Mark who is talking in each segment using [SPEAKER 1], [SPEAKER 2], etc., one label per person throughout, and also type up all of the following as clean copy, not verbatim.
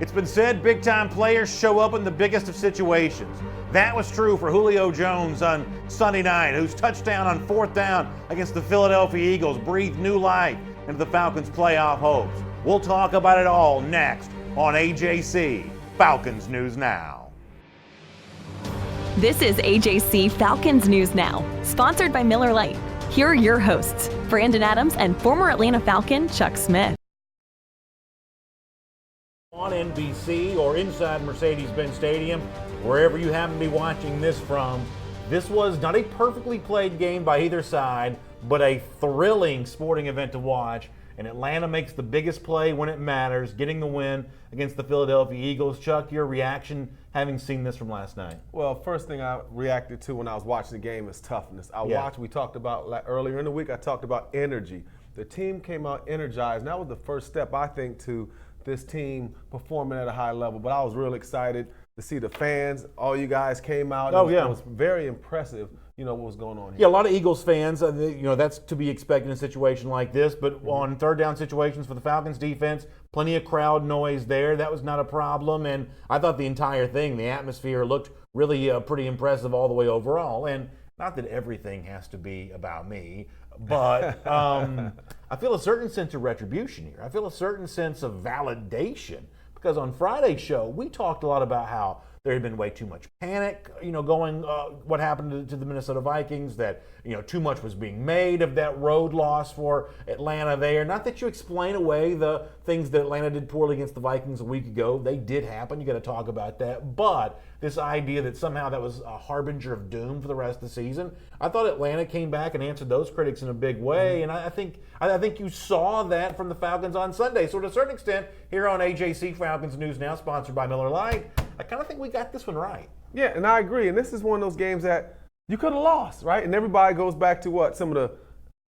[SPEAKER 1] It's been said big-time players show up in the biggest of situations. That was true for Julio Jones on Sunday night, whose touchdown on 4th down against the Philadelphia Eagles breathed new life into the Falcons' playoff hopes. We'll talk about it all next on AJC Falcons News Now.
[SPEAKER 2] This is AJC Falcons News Now, sponsored by Miller Lite. Here are your hosts, Brandon Adams and former Atlanta Falcon Chuck Smith.
[SPEAKER 1] On NBC or inside Mercedes-Benz Stadium, wherever you happen to be watching this from, this was not a perfectly played game by either side, but a thrilling sporting event to watch. And Atlanta makes the biggest play when it matters, getting the win against the Philadelphia Eagles. Chuck, your reaction having seen this from last night?
[SPEAKER 3] Well, first thing I reacted to when I was watching the game is toughness. We talked about earlier in the week, I talked about energy. The team came out energized, and that was the first step, I think, to this team performing at a high level. But I was real excited to see the fans. All you guys came out. It was very impressive, what was going on here.
[SPEAKER 1] Yeah, a lot of Eagles fans, that's to be expected in a situation like this. But on third down situations for the Falcons defense, plenty of crowd noise there. That was not a problem. And I thought the entire thing, the atmosphere looked really pretty impressive all the way overall. And not that everything has to be about me, but I feel a certain sense of retribution here. I feel a certain sense of validation because on Friday's show, we talked a lot about how there had been way too much panic, going what happened to the Minnesota Vikings, that, too much was being made of that road loss for Atlanta there. Not that you explain away the things that Atlanta did poorly against the Vikings a week ago. They did happen. You got to talk about that. But this idea that somehow that was a harbinger of doom for the rest of the season, I thought Atlanta came back and answered those critics in a big way. And I think you saw that from the Falcons on Sunday. So to a certain extent, here on AJC Falcons News Now, sponsored by Miller Lite, I kind of think we got this one right.
[SPEAKER 3] Yeah, and I agree. And this is one of those games that you could have lost, right? And everybody goes back to some of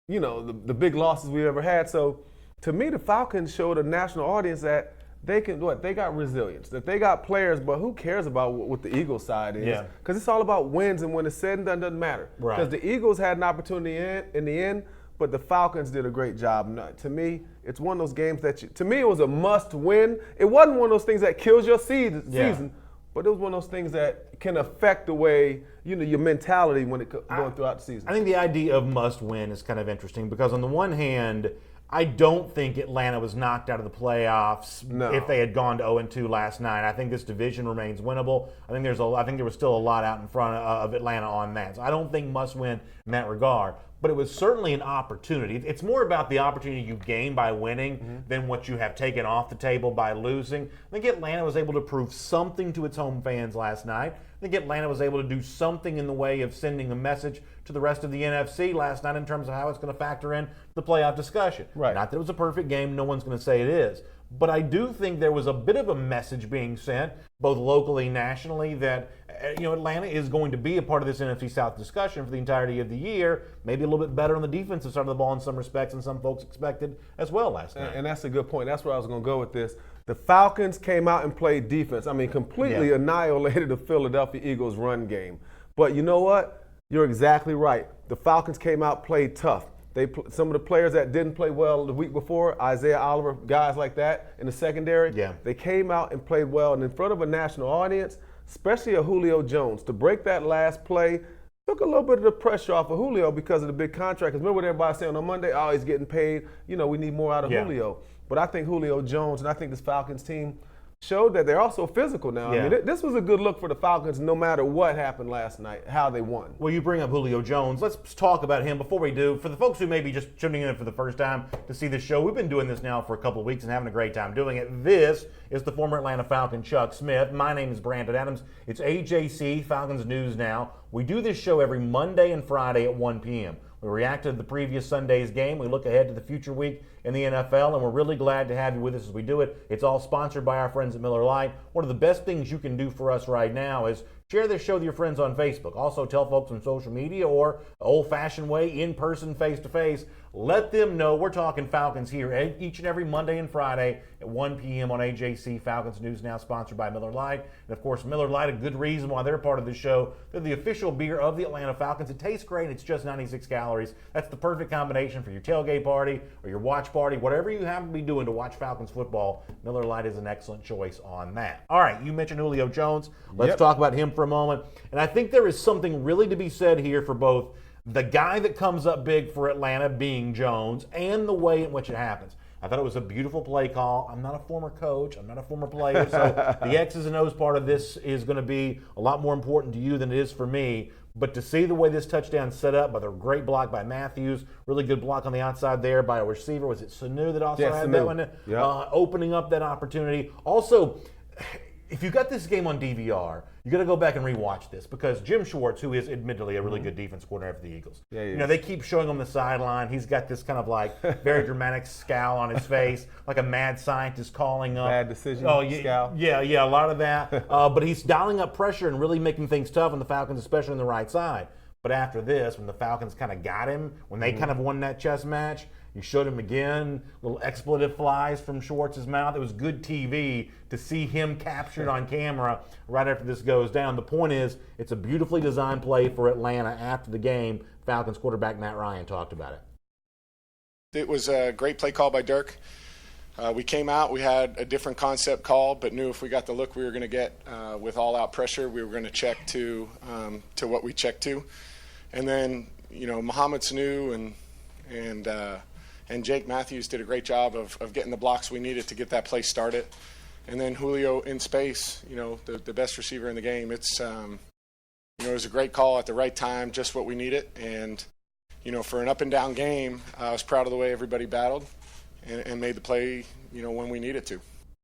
[SPEAKER 3] the big losses we ever had. So to me, the Falcons showed a national audience that they got resilience, that they got players, but who cares about what the Eagles side is? Because it's all about wins, and when it's said and done, it doesn't matter.
[SPEAKER 1] Right.
[SPEAKER 3] Because the Eagles had an opportunity in the end, but the Falcons did a great job. To me, it's one of those games that, to me, it was a must-win. It wasn't one of those things that kills your season, but it was one of those things that can affect the way, your mentality when going throughout the season.
[SPEAKER 1] I think the idea of must-win is kind of interesting because on the one hand, I don't think Atlanta was knocked out of the playoffs if they had gone to 0-2 last night. I think this division remains winnable. I think there was still a lot out in front of Atlanta on that. So I don't think must-win in that regard. But it was certainly an opportunity. It's more about the opportunity you gain by winning than what you have taken off the table by losing. I think Atlanta was able to prove something to its home fans last night. I think Atlanta was able to do something in the way of sending a message to the rest of the NFC last night in terms of how it's going to factor in the playoff discussion.
[SPEAKER 3] Right.
[SPEAKER 1] Not that it was a perfect game. No one's going to say it is. But I do think there was a bit of a message being sent, both locally and nationally, that Atlanta is going to be a part of this NFC South discussion for the entirety of the year. Maybe a little bit better on the defensive side of the ball in some respects than some folks expected as well last night.
[SPEAKER 3] And that's a good point. That's where I was going to go with this. The Falcons came out and played defense. Completely annihilated the Philadelphia Eagles run game. But you know what? You're exactly right. The Falcons came out, played tough. Some of the players that didn't play well the week before, Isaiah Oliver, guys like that in the secondary, they came out and played well. And in front of a national audience, especially a Julio Jones, to break that last play took a little bit of the pressure off of Julio because of the big contract. Because remember what everybody saying on Monday, he's getting paid. We need more out of Julio. But I think Julio Jones and I think this Falcons team showed that they're also physical now. This was a good look for the Falcons no matter what happened last night, how they won.
[SPEAKER 1] Well, you bring up Julio Jones. Let's talk about him before we do. For the folks who may be just tuning in for the first time to see this show, we've been doing this now for a couple of weeks and having a great time doing it. This is the former Atlanta Falcon, Chuck Smith. My name is Brandon Adams. It's AJC Falcons News Now. We do this show every Monday and Friday at 1 p.m. We react to the previous Sunday's game. We look ahead to the future week in the NFL, and we're really glad to have you with us as we do it. It's all sponsored by our friends at Miller Lite. One of the best things you can do for us right now is share this show with your friends on Facebook. Also tell folks on social media or old-fashioned way, in person, face-to-face, Let them know we're talking Falcons here each and every Monday and Friday at 1 p.m. on AJC Falcons News Now, sponsored by Miller Lite. And, of course, Miller Lite, a good reason why they're part of the show. They're the official beer of the Atlanta Falcons. It tastes great. It's just 96 calories. That's the perfect combination for your tailgate party or your watch party, whatever you happen to be doing to watch Falcons football. Miller Lite is an excellent choice on that. All right, you mentioned Julio Jones. Let's talk about him for a moment. And I think there is something really to be said here for both the guy that comes up big for Atlanta being Jones and the way in which it happens. I thought it was a beautiful play call. I'm not a former coach. I'm not a former player. So the X's and O's part of this is going to be a lot more important to you than it is for me. But to see the way this touchdown set up by the great block by Matthews, really good block on the outside there by a receiver. Was it Sanu that also had that one? Opening up that opportunity. Also, if you got this game on DVR, you got to go back and rewatch this because Jim Schwartz, who is admittedly a really good defense coordinator for the Eagles, they keep showing him the sideline. He's got this kind of like very dramatic scowl on his face, like a mad scientist calling up.
[SPEAKER 3] Bad decision scowl.
[SPEAKER 1] Yeah, a lot of that. But he's dialing up pressure and really making things tough on the Falcons, especially on the right side. But after this, when the Falcons kind of got him, when they kind of won that chess match, you showed him again, little expletive flies from Schwartz's mouth. It was good TV to see him captured on camera right after this goes down. The point is, it's a beautifully designed play for Atlanta after the game. Falcons quarterback Matt Ryan talked about it.
[SPEAKER 4] It was a great play call by Dirk. We came out, we had a different concept call, but knew if we got the look we were going to get with all-out pressure, we were going to check to what we checked to. And then, Mohamed Sanu and Jake Matthews did a great job of getting the blocks we needed to get that play started. And then Julio in space, the best receiver in the game. It was a great call at the right time, just what we needed. And, for an up and down game, I was proud of the way everybody battled and made the play, when we needed to.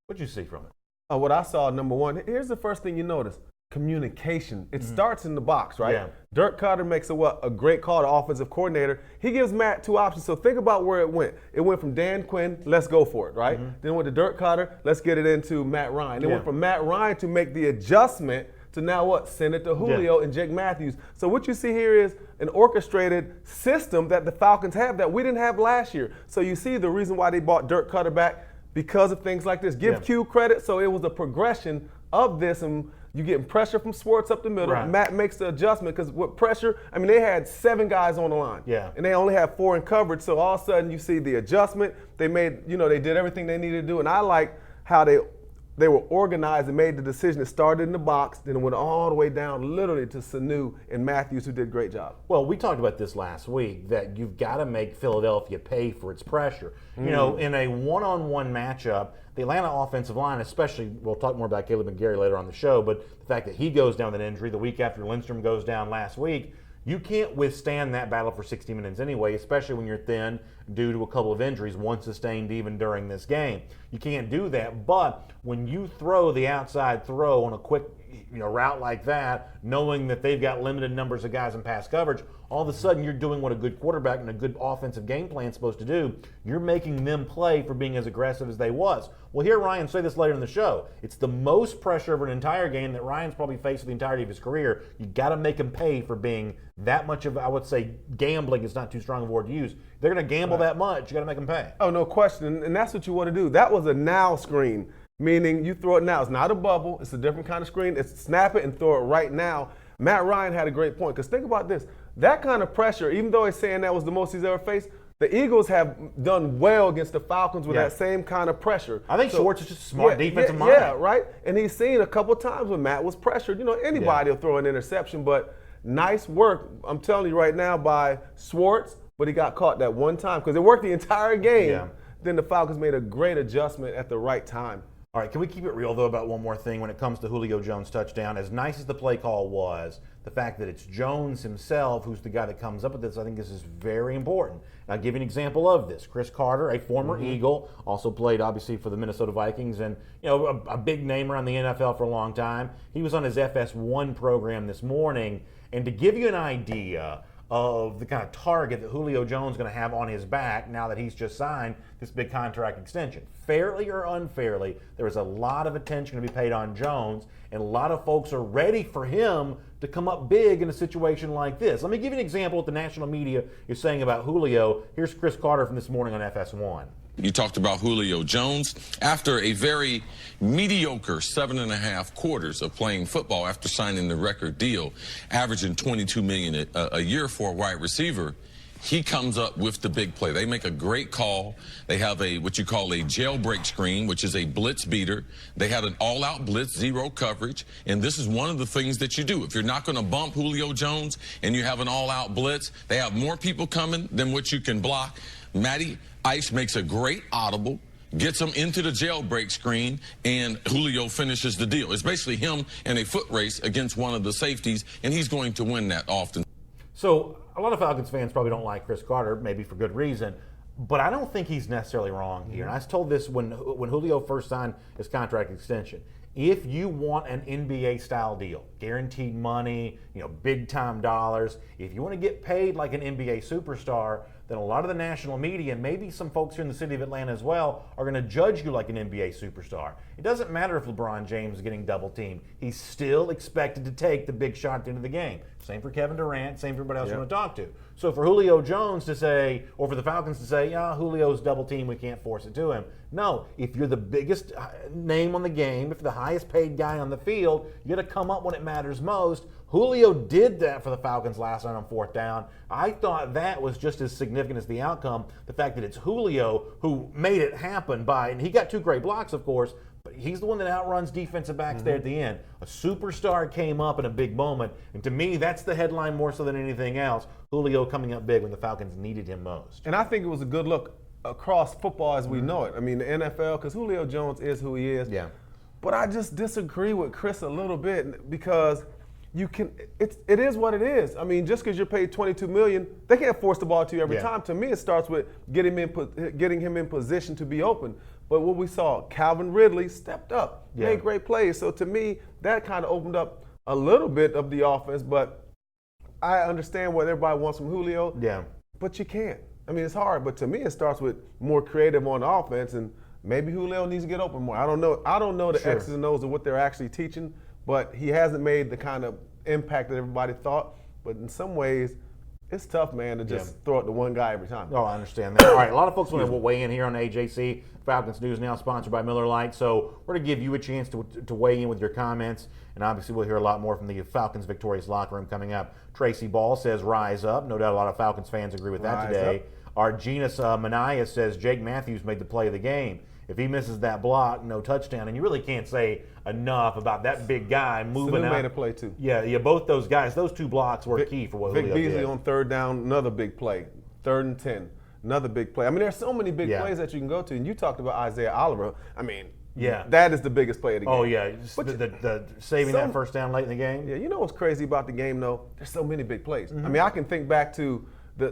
[SPEAKER 1] What did you see from it?
[SPEAKER 3] What I saw, number one, here's the first thing you notice. Communication. It starts in the box, right?
[SPEAKER 1] Yeah.
[SPEAKER 3] Dirk Koetter makes a great call, the offensive coordinator. He gives Matt two options. So think about where it went. It went from Dan Quinn, let's go for it, right? Then went to Dirk Koetter, let's get it into Matt Ryan. Then went from Matt Ryan to make the adjustment to now what? Send it to Julio and Jake Matthews. So what you see here is an orchestrated system that the Falcons have that we didn't have last year. So you see the reason why they bought Dirk Koetter back because of things like this. Give Q credit. So it was a progression of this, and you getting pressure from Schwartz up the middle.
[SPEAKER 1] Right.
[SPEAKER 3] Matt makes the adjustment because with pressure, they had 7 guys on the line.
[SPEAKER 1] Yeah.
[SPEAKER 3] And they only had 4 in coverage. So all of a sudden you see the adjustment. They made, they did everything they needed to do. And I like how they were organized and made the decision. It started in the box, then it went all the way down literally to Sanu and Matthews, who did a great job.
[SPEAKER 1] Well, we talked about this last week, that you've got to make Philadelphia pay for its pressure. In a one-on-one matchup, the Atlanta offensive line, especially, we'll talk more about Caleb McGarry later on the show, but the fact that he goes down with an injury the week after Lindstrom goes down last week, you can't withstand that battle for 60 minutes anyway, especially when you're thin due to a couple of injuries, one sustained even during this game. You can't do that, but when you throw the outside throw on a quick route like that, knowing that they've got limited numbers of guys in pass coverage, all of a sudden you're doing what a good quarterback and a good offensive game plan is supposed to do. You're making them play for being as aggressive as they was. We'll hear Ryan say this later in the show. It's the most pressure of an entire game that Ryan's probably faced the entirety of his career. You got to make him pay for being that much of, I would say, gambling is not too strong a word to use. They're going to gamble that much. You got to make them pay.
[SPEAKER 3] Oh, no question. And that's what you want to do. That was a now screen, meaning you throw it now. It's not a bubble. It's a different kind of screen. It's snap it and throw it right now. Matt Ryan had a great point, because think about this. That kind of pressure, even though he's saying that was the most he's ever faced, the Eagles have done well against the Falcons with that same kind of pressure.
[SPEAKER 1] I think Schwartz is just a smart defensive mind.
[SPEAKER 3] Yeah, right? And he's seen a couple times when Matt was pressured. Anybody will throw an interception, but nice work, I'm telling you right now, by Schwartz, but he got caught that one time because it worked the entire game.
[SPEAKER 1] Yeah.
[SPEAKER 3] Then the Falcons made a great adjustment at the right time.
[SPEAKER 1] All right, can we keep it real, though, about one more thing when it comes to Julio Jones' touchdown? As nice as the play call was, the fact that it's Jones himself who's the guy that comes up with this, I think this is very important. And I'll give you an example of this. Chris Carter, a former Eagle, also played, obviously, for the Minnesota Vikings, and a big name around the NFL for a long time. He was on his FS1 program this morning, and to give you an idea of the kind of target that Julio Jones is going to have on his back now that he's just signed this big contract extension. Fairly or unfairly, there is a lot of attention to be paid on Jones, and a lot of folks are ready for him to come up big in a situation like this. Let me give you an example of what the national media is saying about Julio. Here's Chris Carter from This Morning on FS1.
[SPEAKER 5] You talked about Julio Jones. After a very mediocre 7.5 quarters of playing football, after signing the record deal, averaging $22 million a year for a wide receiver, he comes up with the big play. They make a great call. They have what you call a jailbreak screen, which is a blitz beater. They had an all-out blitz, zero coverage, and this is one of the things that you do. If you're not going to bump Julio Jones and you have an all-out blitz, they have more people coming than what you can block. Matty Ice makes a great audible, gets him into the jailbreak screen, and Julio finishes the deal. It's basically him in a foot race against one of the safeties, and he's going to win that often.
[SPEAKER 1] So a lot of Falcons fans probably don't like Chris Carter, maybe for good reason, but I don't think he's necessarily wrong here. And I told this when Julio first signed his contract extension. If you want an NBA-style deal, guaranteed money, big-time dollars, if you want to get paid like an NBA superstar, then a lot of the national media, and maybe some folks here in the city of Atlanta as well, are going to judge you like an NBA superstar. It doesn't matter if LeBron James is getting double-teamed. He's still expected to take the big shot at the end of the game. Same for Kevin Durant, same for everybody else you want to talk to. So for Julio Jones to say, or for the Falcons to say, yeah, Julio's double-teamed, we can't force it to him. No, if you're the biggest name on the game, if you're the highest paid guy on the field, you got to come up when it matters most. Julio did that for the Falcons last night on 4th down. I thought that was just as significant as the outcome. The fact that it's Julio who made it happen and he got 2 great blocks, of course, but he's the one that outruns defensive backs there at the end. A superstar came up in a big moment, and to me, that's the headline more so than anything else. Julio coming up big when the Falcons needed him most.
[SPEAKER 3] And I think it was a good look across football as we know it. I mean, the NFL, because Julio Jones is who he is.
[SPEAKER 1] Yeah.
[SPEAKER 3] But I just disagree with Chris a little bit because it is what it is. I mean, just because you're paid $22 million, they can't force the ball to you every time. To me, it starts with getting him in position to be open. But what we saw, Calvin Ridley stepped up, made great plays. So to me, that kind of opened up a little bit of the offense. But I understand what everybody wants from Julio.
[SPEAKER 1] Yeah.
[SPEAKER 3] But you can't. I mean, it's hard. But to me, it starts with more creative on offense, and maybe Julio needs to get open more. I don't know the X's and O's of what they're actually teaching, but he hasn't made the kind of impact that everybody thought. But in some ways, it's tough, man, to just throw it to one guy every time.
[SPEAKER 1] Oh, I understand that. All right, a lot of folks want to weigh in here on AJC Falcons News Now, sponsored by Miller Lite. So we're going to give you a chance to weigh in with your comments, and obviously we'll hear a lot more from the Falcons' victorious locker room coming up. Tracy Ball says, rise up. No doubt a lot of Falcons fans agree with that today. Argenis Manaya says, Jake Matthews made the play of the game. If he misses that block, no touchdown. And you really can't say enough about that big guy moving out.
[SPEAKER 3] made a play too.
[SPEAKER 1] Yeah, both those guys, those 2 blocks were key for what Julio did.
[SPEAKER 3] Vic Beasley on 3rd down, another big play. 3rd and 10, another big play. I mean, there's so many big plays that you can go to. And you talked about Isaiah Oliver. I mean, that is the biggest play of the game.
[SPEAKER 1] Oh, yeah. The saving that 1st down late in the game.
[SPEAKER 3] Yeah, you know what's crazy about the game, though? There's so many big plays. I mean, I can think back to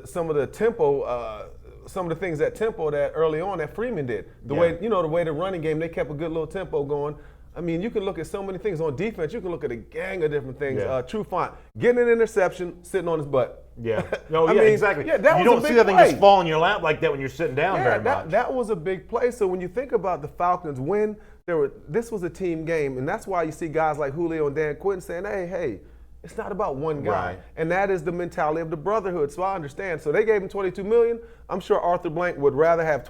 [SPEAKER 3] some of the tempo, some of the things at tempo that early on that Freeman did. The way the running game, they kept a good little tempo going. I mean, you can look at so many things on defense. You can look at a gang of different things. Trufant getting an interception, sitting on his butt.
[SPEAKER 1] Yeah. Exactly.
[SPEAKER 3] Yeah, that
[SPEAKER 1] you don't see that thing
[SPEAKER 3] play.
[SPEAKER 1] just fall in your lap like that when you're sitting down very much.
[SPEAKER 3] That was a big play. So when you think about the Falcons win, this was a team game, and that's why you see guys like Julio and Dan Quinn saying, hey, it's not about one guy.
[SPEAKER 1] Right.
[SPEAKER 3] And that is the mentality of the brotherhood. So I understand. So they gave him $22 million. I'm sure Arthur Blank would rather have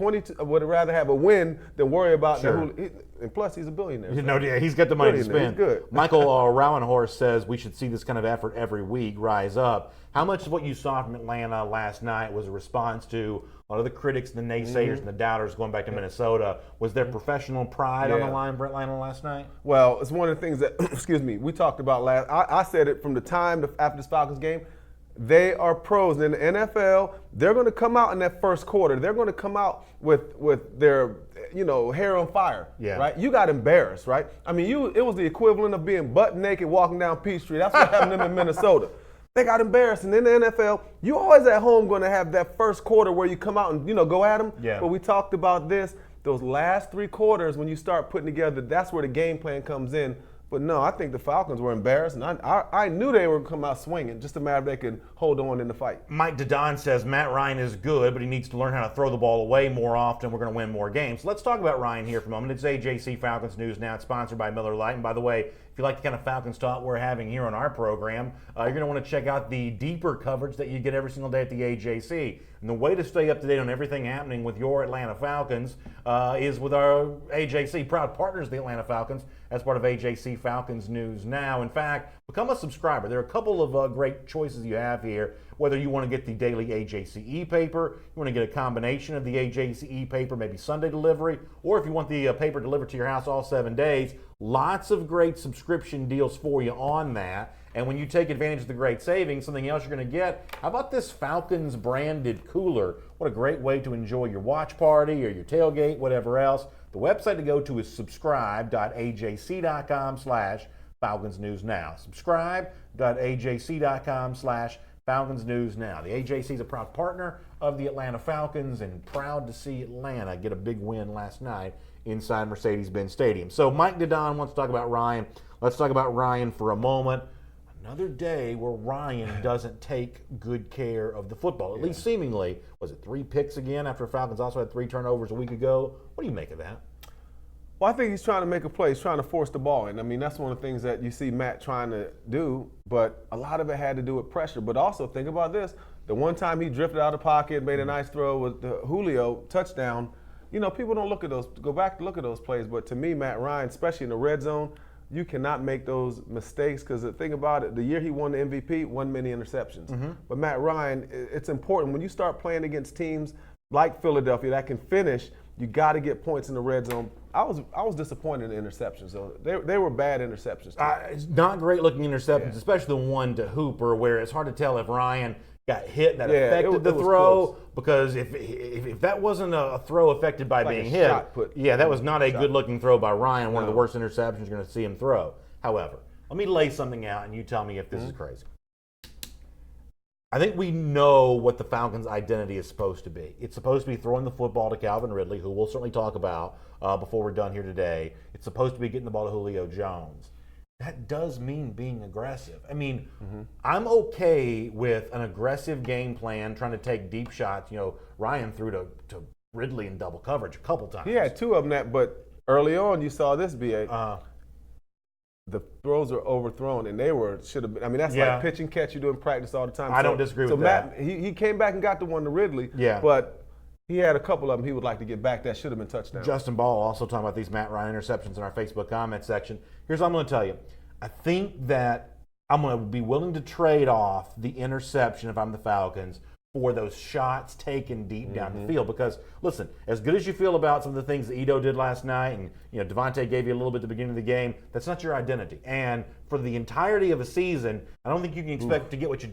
[SPEAKER 3] a win than worry about and plus he's a billionaire.
[SPEAKER 1] He's got the money to spend.
[SPEAKER 3] He's good.
[SPEAKER 1] Michael Rauenhorst says we should see this kind of effort every week rise up. How much of what you saw from Atlanta last night was a response to a lot of the critics and the naysayers and the doubters going back to Minnesota? Was there professional pride on the line for Atlanta last night?
[SPEAKER 3] Well, it's one of the things that, we talked about last. I said it from the time after this Falcons game. They are pros. And in the NFL, they're going to come out in that first quarter. They're going to come out with their hair on fire. Yeah. Right? You got embarrassed, right? I mean, it was the equivalent of being butt naked walking down Peachtree. That's what happened to them in Minnesota. They got embarrassed. And in the NFL, you always at home going to have that first quarter where you come out and, go at them. Yeah. But we talked about this. Those last 3 quarters, when you start putting together, that's where the game plan comes in. But no, I think the Falcons were embarrassed, and I knew they were going to come out swinging, just a matter of they could hold on in the fight.
[SPEAKER 1] Mike Dodon says Matt Ryan is good, but he needs to learn how to throw the ball away more often. We're going to win more games. Let's talk about Ryan here for a moment. It's AJC Falcons News Now. It's sponsored by Miller Lite. And by the way, if you like the kind of Falcons talk we're having here on our program, you're going to want to check out the deeper coverage that you get every single day at the AJC. And the way to stay up to date on everything happening with your Atlanta Falcons is with our AJC, proud partners of the Atlanta Falcons, as part of AJC Falcons News Now. In fact, become a subscriber. There are a couple of great choices you have here. Whether you want to get the daily AJC e-paper, you want to get a combination of the AJC e-paper, maybe Sunday delivery, or if you want the paper delivered to your house all 7 days, lots of great subscription deals for you on that. And when you take advantage of the great savings, something else you're going to get, how about this Falcons branded cooler? What a great way to enjoy your watch party or your tailgate, whatever else. The website to go to is subscribe.ajc.com/Falcons News Now. Subscribe.ajc.com/Falcons News Now. The AJC is a proud partner of the Atlanta Falcons and proud to see Atlanta get a big win last night inside Mercedes-Benz Stadium. So Mike Didon wants to talk about Ryan. Let's talk about Ryan for a moment. Another day where Ryan doesn't take good care of the football, at least seemingly. Was it 3 picks again after Falcons also had 3 turnovers a week ago? What do you make of that?
[SPEAKER 3] Well, I think he's trying to make a play. He's trying to force the ball in. I mean, that's one of the things that you see Matt trying to do, but a lot of it had to do with pressure. But also, think about this. The one time he drifted out of the pocket, made a nice throw with the Julio touchdown, you know, people don't look at those, go back to look at those plays. But to me, Matt Ryan, especially in the red zone, you cannot make those mistakes because the thing about it, the year he won the MVP, won many interceptions. But Matt Ryan, it's important. When you start playing against teams like Philadelphia that can finish, you got to get points in the red zone. I was disappointed in the interceptions. So they were bad interceptions.
[SPEAKER 1] It's not great looking interceptions, especially the one to Hooper, where it's hard to tell if Ryan got hit that affected the throw. Close. Because if that wasn't a throw affected by being hit, that was not a good looking throw by Ryan. One of the worst interceptions you're going to see him throw. However, let me lay something out and you tell me if this is crazy. I think we know what the Falcons' identity is supposed to be. It's supposed to be throwing the football to Calvin Ridley, who we'll certainly talk about before we're done here today. It's supposed to be getting the ball to Julio Jones. That does mean being aggressive. I mean, I'm okay with an aggressive game plan, trying to take deep shots. You know, Ryan threw to Ridley in double coverage a couple times.
[SPEAKER 3] He had 2 of them, but early on you saw this, B.A. The throws are overthrown, and should have been. I mean, that's like pitch and catch you do in practice all the time.
[SPEAKER 1] I don't disagree with that.
[SPEAKER 3] So Matt, he came back and got the one to Ridley. But he had a couple of them he would like to get back that should have been touchdowns.
[SPEAKER 1] Justin Ball also talking about these Matt Ryan interceptions in our Facebook comment section. Here's what I'm going to tell you. I think that I'm going to be willing to trade off the interception if I'm the Falcons for those shots taken deep down the field. Because, listen, as good as you feel about some of the things that Ito did last night, and Devontae gave you a little bit at the beginning of the game, that's not your identity. And for the entirety of a season, I don't think you can expect to get what you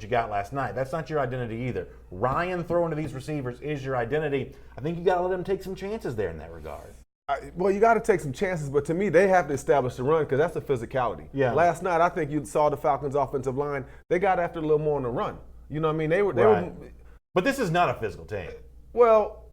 [SPEAKER 1] got last night. That's not your identity either. Ryan throwing to these receivers is your identity. I think you got to let him take some chances there in that regard.
[SPEAKER 3] Well, you got to take some chances, but to me, they have to establish the run because that's the physicality. Last night, I think you saw the Falcons' offensive line. They got after a little more on the run. You know what I mean? They were.
[SPEAKER 1] But this is not a physical team.
[SPEAKER 3] Well,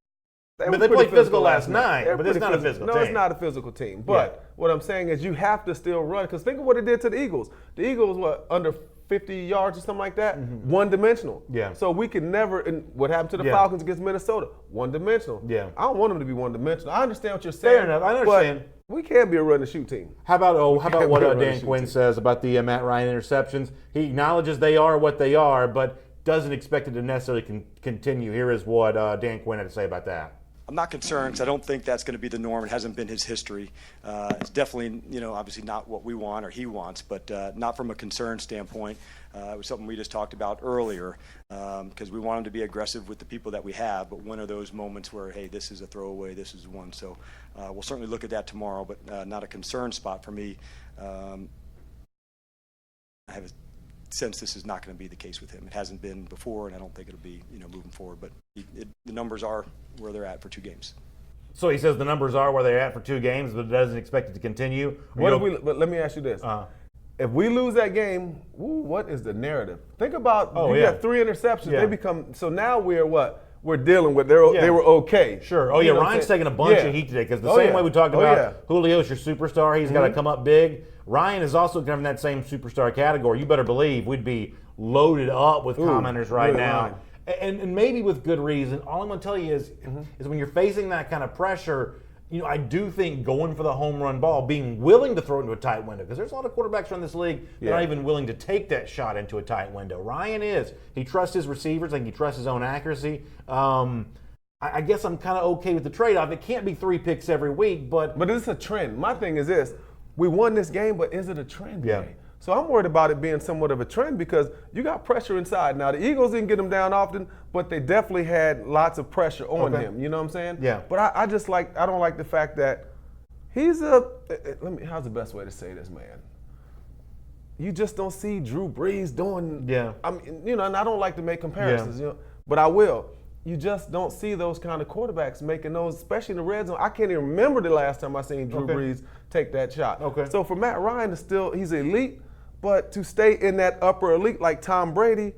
[SPEAKER 1] they played physical last night, but it's not a physical team.
[SPEAKER 3] No, it's not a physical team. But what I'm saying is you have to still run because think of what it did to the Eagles. The Eagles, under 50 yards or something like that, one-dimensional. So we can never, and what happened to the Falcons against Minnesota? One-dimensional. I don't want them to be one-dimensional. I understand what you're saying.
[SPEAKER 1] Fair enough. I understand.
[SPEAKER 3] We can't be a run-and-shoot team.
[SPEAKER 1] How about what Dan Quinn says about the Matt Ryan interceptions? He acknowledges they are what they are, but doesn't expect it to necessarily continue. Here is what Dan Quinn had to say about that.
[SPEAKER 6] I'm not concerned because I don't think that's going to be the norm. It hasn't been his history. It's definitely, obviously not what we want or he wants, but not from a concern standpoint. It was something we just talked about earlier because we want him to be aggressive with the people that we have, but when are those moments where, hey, this is a throwaway, this is one. So we'll certainly look at that tomorrow, but not a concern spot for me. I have a sense this is not going to be the case with him. It hasn't been before, and I don't think it'll be, moving forward. But the numbers are where they're at for 2 games.
[SPEAKER 1] So he says the numbers are where they're at for 2 games, but doesn't expect it to continue.
[SPEAKER 3] But let me ask you this: if we lose that game, what is the narrative? Think about you got 3 interceptions. They become so now we're what? We're dealing with they were okay.
[SPEAKER 1] Sure. Ryan's taking a bunch of heat today because the same way we talked about Julio's your superstar, he's got to come up big. Ryan is also kind of in that same superstar category. You better believe we'd be loaded up with commenters right now. And maybe with good reason. All I'm going to tell you is when you're facing that kind of pressure, I do think going for the home run ball, being willing to throw it into a tight window, because there's a lot of quarterbacks around this league that are not even willing to take that shot into a tight window. Ryan is. He trusts his receivers. I think he trusts his own accuracy. I guess I'm kind of okay with the trade-off. It can't be 3 picks every week, but
[SPEAKER 3] it's a trend. My thing is this. We won this game, but is it a trend
[SPEAKER 1] Yeah.
[SPEAKER 3] game? So I'm worried about it being somewhat of a trend because you got pressure inside. Now, the Eagles didn't get him down often, but they definitely had lots of pressure on him. You know what I'm saying?
[SPEAKER 1] Yeah.
[SPEAKER 3] But I don't like the fact that how's the best way to say this, man? You just don't see Drew Brees doing.
[SPEAKER 1] Yeah.
[SPEAKER 3] I mean, and I don't like to make comparisons, but I will. You just don't see those kind of quarterbacks making those, especially in the red zone. I can't even remember the last time I seen Drew Brees take that shot.
[SPEAKER 1] Okay.
[SPEAKER 3] So for Matt Ryan to he's elite, but to stay in that upper elite like Tom Brady,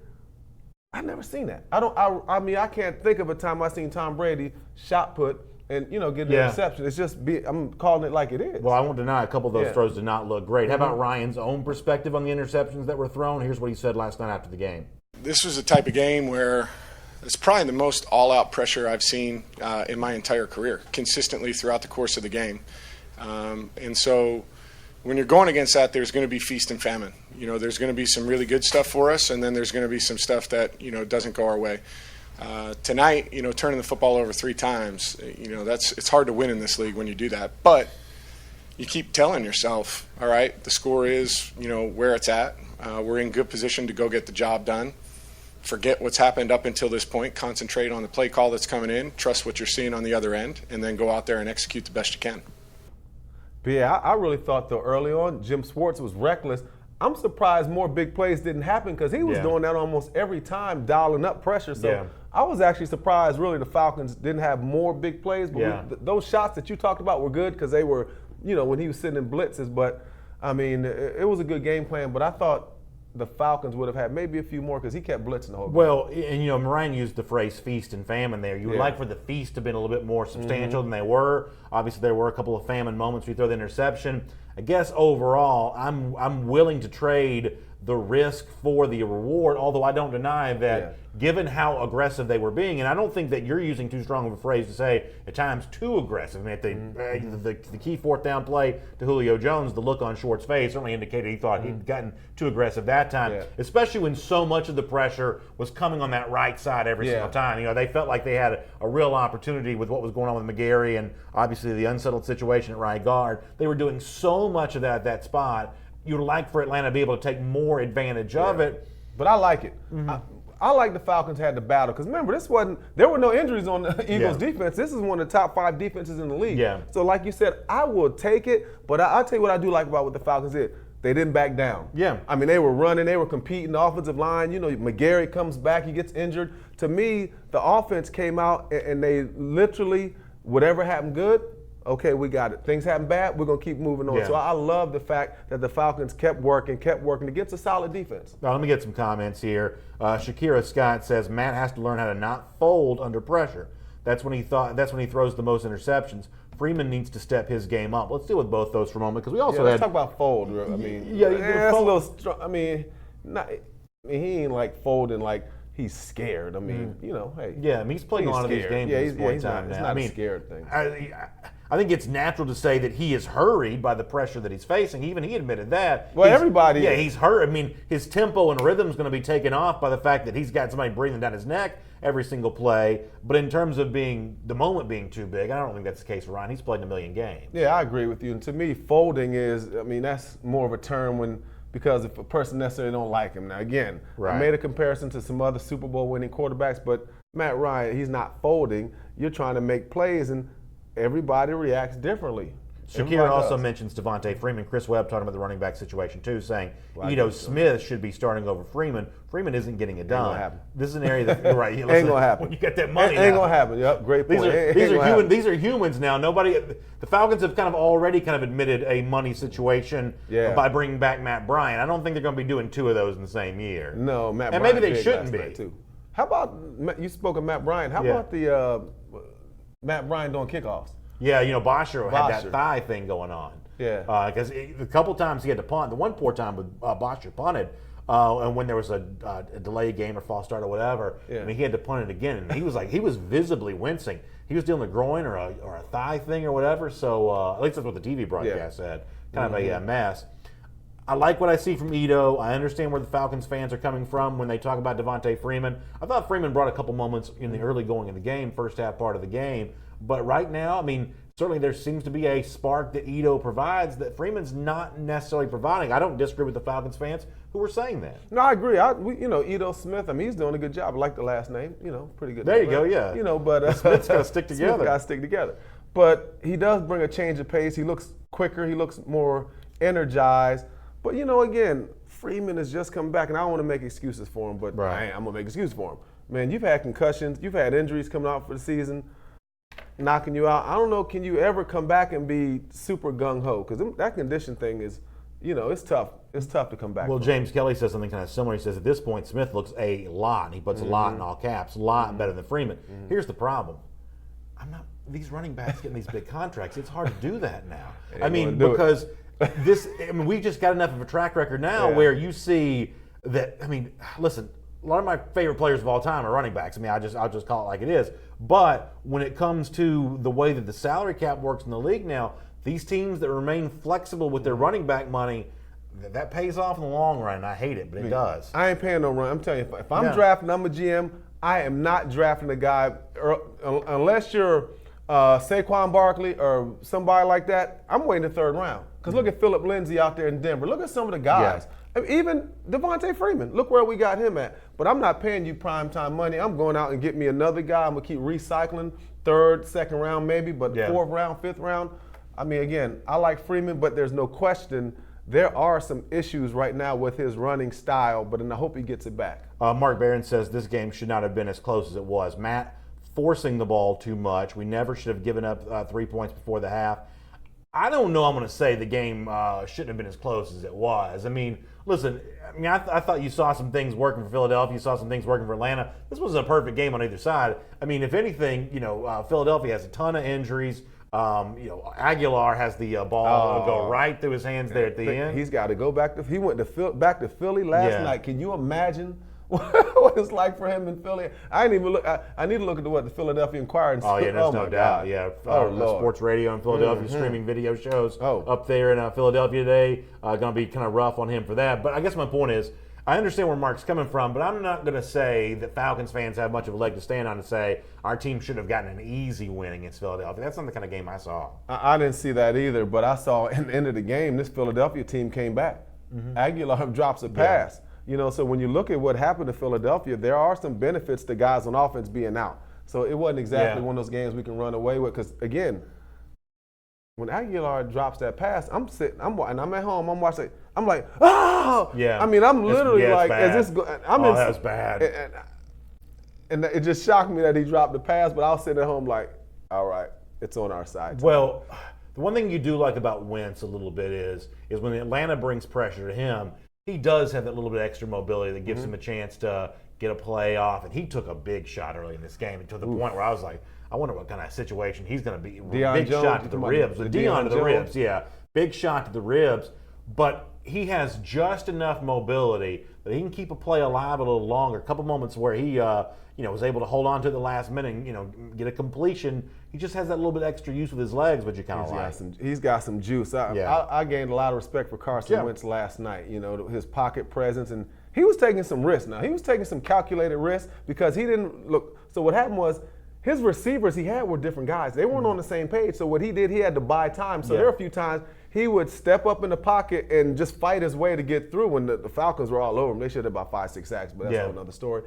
[SPEAKER 3] I've never seen that. I can't think of a time I seen Tom Brady shot put and get the interception. It's just I'm calling it like it is.
[SPEAKER 1] Well, I won't deny a couple of those throws did not look great. How about Ryan's own perspective on the interceptions that were thrown? Here's what he said last night after the game.
[SPEAKER 4] This was the type of game where it's probably the most all-out pressure I've seen in my entire career, consistently throughout the course of the game. And so when you're going against that, there's going to be feast and famine. There's going to be some really good stuff for us, and then there's going to be some stuff that, doesn't go our way. Tonight, turning the football over 3 times, it's hard to win in this league when you do that. But you keep telling yourself, all right, the score is, where it's at. We're in good position to go get the job done. Forget what's happened up until this point, concentrate on the play call that's coming in, trust what you're seeing on the other end, and then go out there and execute the best you can.
[SPEAKER 3] But yeah, I really thought though early on Jim Schwartz was reckless. I'm surprised more big plays didn't happen because he was doing that almost every time, dialing up pressure. So I was actually surprised really the Falcons didn't have more big plays. But those shots that you talked about were good because they were, when he was sitting in blitzes. But, I mean, it was a good game plan. But I thought the Falcons would have had maybe a few more because he kept blitzing the whole game.
[SPEAKER 1] Well, and Moran used the phrase feast and famine there. You would like for the feast to have been a little bit more substantial than they were. Obviously, there were a couple of famine moments. We throw the interception. I guess overall, I'm willing to trade the risk for the reward, although I don't deny that given how aggressive they were being, and I don't think that you're using too strong of a phrase to say at times too aggressive. I mean, the key 4th down play to Julio Jones, the look on Schwartz's face certainly indicated he thought he'd gotten too aggressive that time, especially when so much of the pressure was coming on that right side every single time. They felt like they had a real opportunity with what was going on with McGarry and obviously the unsettled situation at right guard. They were doing so much of that spot. You'd like for Atlanta to be able to take more advantage of it.
[SPEAKER 3] But I like it. I like the Falcons had the battle because remember, there were no injuries on the Eagles defense. This is one of the top 5 defenses in the league. So like you said, I will take it, but I'll tell you what I do like about what the Falcons did. They didn't back down. I mean, they were running, they were competing. The offensive line, McGarry comes back, he gets injured. To me, the offense came out and they literally, whatever happened good, okay, we got it. Things happen bad, we're going to keep moving on. So I love the fact that the Falcons kept working against a solid defense.
[SPEAKER 1] Now, let me get some comments here. Shakira Scott says Matt has to learn how to not fold under pressure. That's when he throws the most interceptions. Freeman needs to step his game up. Let's deal with both those for a moment because we also
[SPEAKER 3] let's talk about fold. I mean, that's a little strong. I mean, he ain't like folding like he's scared. I mean, hey.
[SPEAKER 1] Yeah, I mean, he's playing a lot of these games at this point in time now.
[SPEAKER 3] It's not a scared thing.
[SPEAKER 1] I think it's natural to say that he is hurried by the pressure that he's facing. Even he admitted that.
[SPEAKER 3] Well, everybody.
[SPEAKER 1] Yeah, he's hurt. I mean, his tempo and rhythm is going to be taken off by the fact that he's got somebody breathing down his neck every single play. But in terms of the moment being too big, I don't think that's the case for Ryan. He's played in 1 million games.
[SPEAKER 3] Yeah, I agree with you. And to me, folding that's more of a term because if a person necessarily don't like him. Now, again, I made a comparison to some other Super Bowl winning quarterbacks, but Matt Ryan, he's not folding. You're trying to make plays, and everybody reacts differently.
[SPEAKER 1] Shakir also mentions Devontae Freeman. Chris Webb talking about the running back situation too, saying Ito Smith should be starting over Freeman. Freeman isn't getting it done.
[SPEAKER 3] Ain't gonna happen.
[SPEAKER 1] This is an area that you're right.
[SPEAKER 3] Ain't gonna happen.
[SPEAKER 1] When you get that money,
[SPEAKER 3] ain't gonna happen. Yep, great point.
[SPEAKER 1] These are humans now. The Falcons have already admitted a money situation by bringing back Matt Bryant. I don't think they're going to be doing 2 of those in the same year.
[SPEAKER 3] No, Matt
[SPEAKER 1] and
[SPEAKER 3] Bryant.
[SPEAKER 1] Maybe they shouldn't be.
[SPEAKER 3] Too. How about you spoke of Matt Bryant? How about the Matt Bryant doing kickoffs?
[SPEAKER 1] Yeah, Bosher had that thigh thing going on.
[SPEAKER 3] Yeah.
[SPEAKER 1] Because a couple times he had to punt. The one poor time with Bosher punted, and when there was a delayed game or false start or whatever,
[SPEAKER 3] Yeah.
[SPEAKER 1] I mean, he had to punt it again, and he was visibly wincing. He was dealing with a groin or a thigh thing or whatever. So at least that's what the TV broadcast said. Kind of a mess. I like what I see from Ito. I understand where the Falcons fans are coming from when they talk about Devontae Freeman. I thought Freeman brought a couple moments in the early going of the game, first half part of the game. But right now, I mean, certainly there seems to be a spark that Ito provides that Freeman's not necessarily providing. I don't disagree with the Falcons fans who were saying that.
[SPEAKER 3] No, I agree. Ito Smith, I mean, he's doing a good job. I like the last name, pretty good.
[SPEAKER 1] There
[SPEAKER 3] name,
[SPEAKER 1] you go,
[SPEAKER 3] right?
[SPEAKER 1] yeah.
[SPEAKER 3] But
[SPEAKER 1] Smith's got to stick together.
[SPEAKER 3] Smith's got to stick together. But he does bring a change of pace. He looks quicker. He looks more energized. But, again, Freeman has just come back, and I don't want to make excuses for him, but I'm going to make excuses for him. Man, you've had concussions. You've had injuries coming out for the season, knocking you out. I don't know, can you ever come back and be super gung-ho? Because that condition thing is, it's tough. It's tough to come back.
[SPEAKER 1] Well, James Kelly says something kind of similar. He says, at this point, Smith looks a lot, and he puts a lot in all caps, a lot better than Freeman. Here's the problem. These running backs getting these big contracts, it's hard to do that now. I mean, because we just got enough of a track record now where you see that, listen, a lot of my favorite players of all time are running backs. I'll just call it like it is. But when it comes to the way that the salary cap works in the league now, these teams that remain flexible with their running back money, that pays off in the long run. I hate it, but it does.
[SPEAKER 3] I ain't paying no run. I'm telling you, if I'm drafting, I'm a GM, I am not drafting a guy unless you're Saquon Barkley or somebody like that. I'm waiting the third round. Because look at Phillip Lindsay out there in Denver. Look at some of the guys. I mean, even Devontae Freeman. Look where we got him at. But I'm not paying you primetime money. I'm going out and get me another guy. I'm going to keep recycling third, second round maybe, but fourth round, fifth round. I mean, again, I like Freeman, but there's no question there are some issues right now with his running style, but I hope he gets it back.
[SPEAKER 1] Mark Barron says this game should not have been as close as it was. Matt, forcing the ball too much. We never should have given up 3 points before the half. I don't know I'm going to say the game shouldn't have been as close as it was. I mean, listen, I thought you saw some things working for Philadelphia. You saw some things working for Atlanta. This wasn't a perfect game on either side. I mean, if anything, Philadelphia has a ton of injuries. Aguilar has the ball go right through his hands there at the end.
[SPEAKER 3] He's got to go back he went back to Philly last night. Can you imagine what it's like for him in Philly? I didn't even look. I need to look at what the Philadelphia Inquirer.
[SPEAKER 1] Oh yeah, there's no doubt. Yeah, sports radio in Philadelphia, streaming video shows up there in Philadelphia today. Going to be kind of rough on him for that. But I guess my point is, I understand where Mark's coming from, but I'm not going to say that Falcons fans have much of a leg to stand on to say our team should have gotten an easy win against Philadelphia. That's not the kind of game I saw.
[SPEAKER 3] I didn't see that either, but I saw at the end of the game, this Philadelphia team came back. Aguilar drops a pass. So when you look at what happened to Philadelphia, there are some benefits to guys on offense being out. So it wasn't exactly one of those games we can run away with because, again, when Aguilar drops that pass, I'm at home, I'm watching, I'm like, oh!
[SPEAKER 1] Yeah.
[SPEAKER 3] I mean, I'm literally like, is this
[SPEAKER 1] that was bad.
[SPEAKER 3] And it just shocked me that he dropped the pass, but I'll sit at home like, all right, it's on our side.
[SPEAKER 1] Well, the one thing you do like about Wentz a little bit is when Atlanta brings pressure to him, he does have that little bit of extra mobility that gives him a chance to get a play off. And he took a big shot early in this game to the point where I was like, I wonder what kind of situation he's going to be. Big shot to the ribs. Deion to the ribs, yeah. Big shot to the ribs. But he has just enough mobility that he can keep a play alive a little longer. A couple moments where he was able to hold on to it the last minute and, get a completion. He just has that little bit extra use with his legs, which you kind of like.
[SPEAKER 3] He's got some juice. I gained a lot of respect for Carson Wentz last night. His pocket presence, and he was taking some risks. Now he was taking some calculated risks because he didn't look. So what happened was his receivers he had were different guys. They weren't on the same page. So what he did, he had to buy time. So there were a few times he would step up in the pocket and just fight his way to get through when the Falcons were all over him. They should have about 5-6 sacks, but that's another story.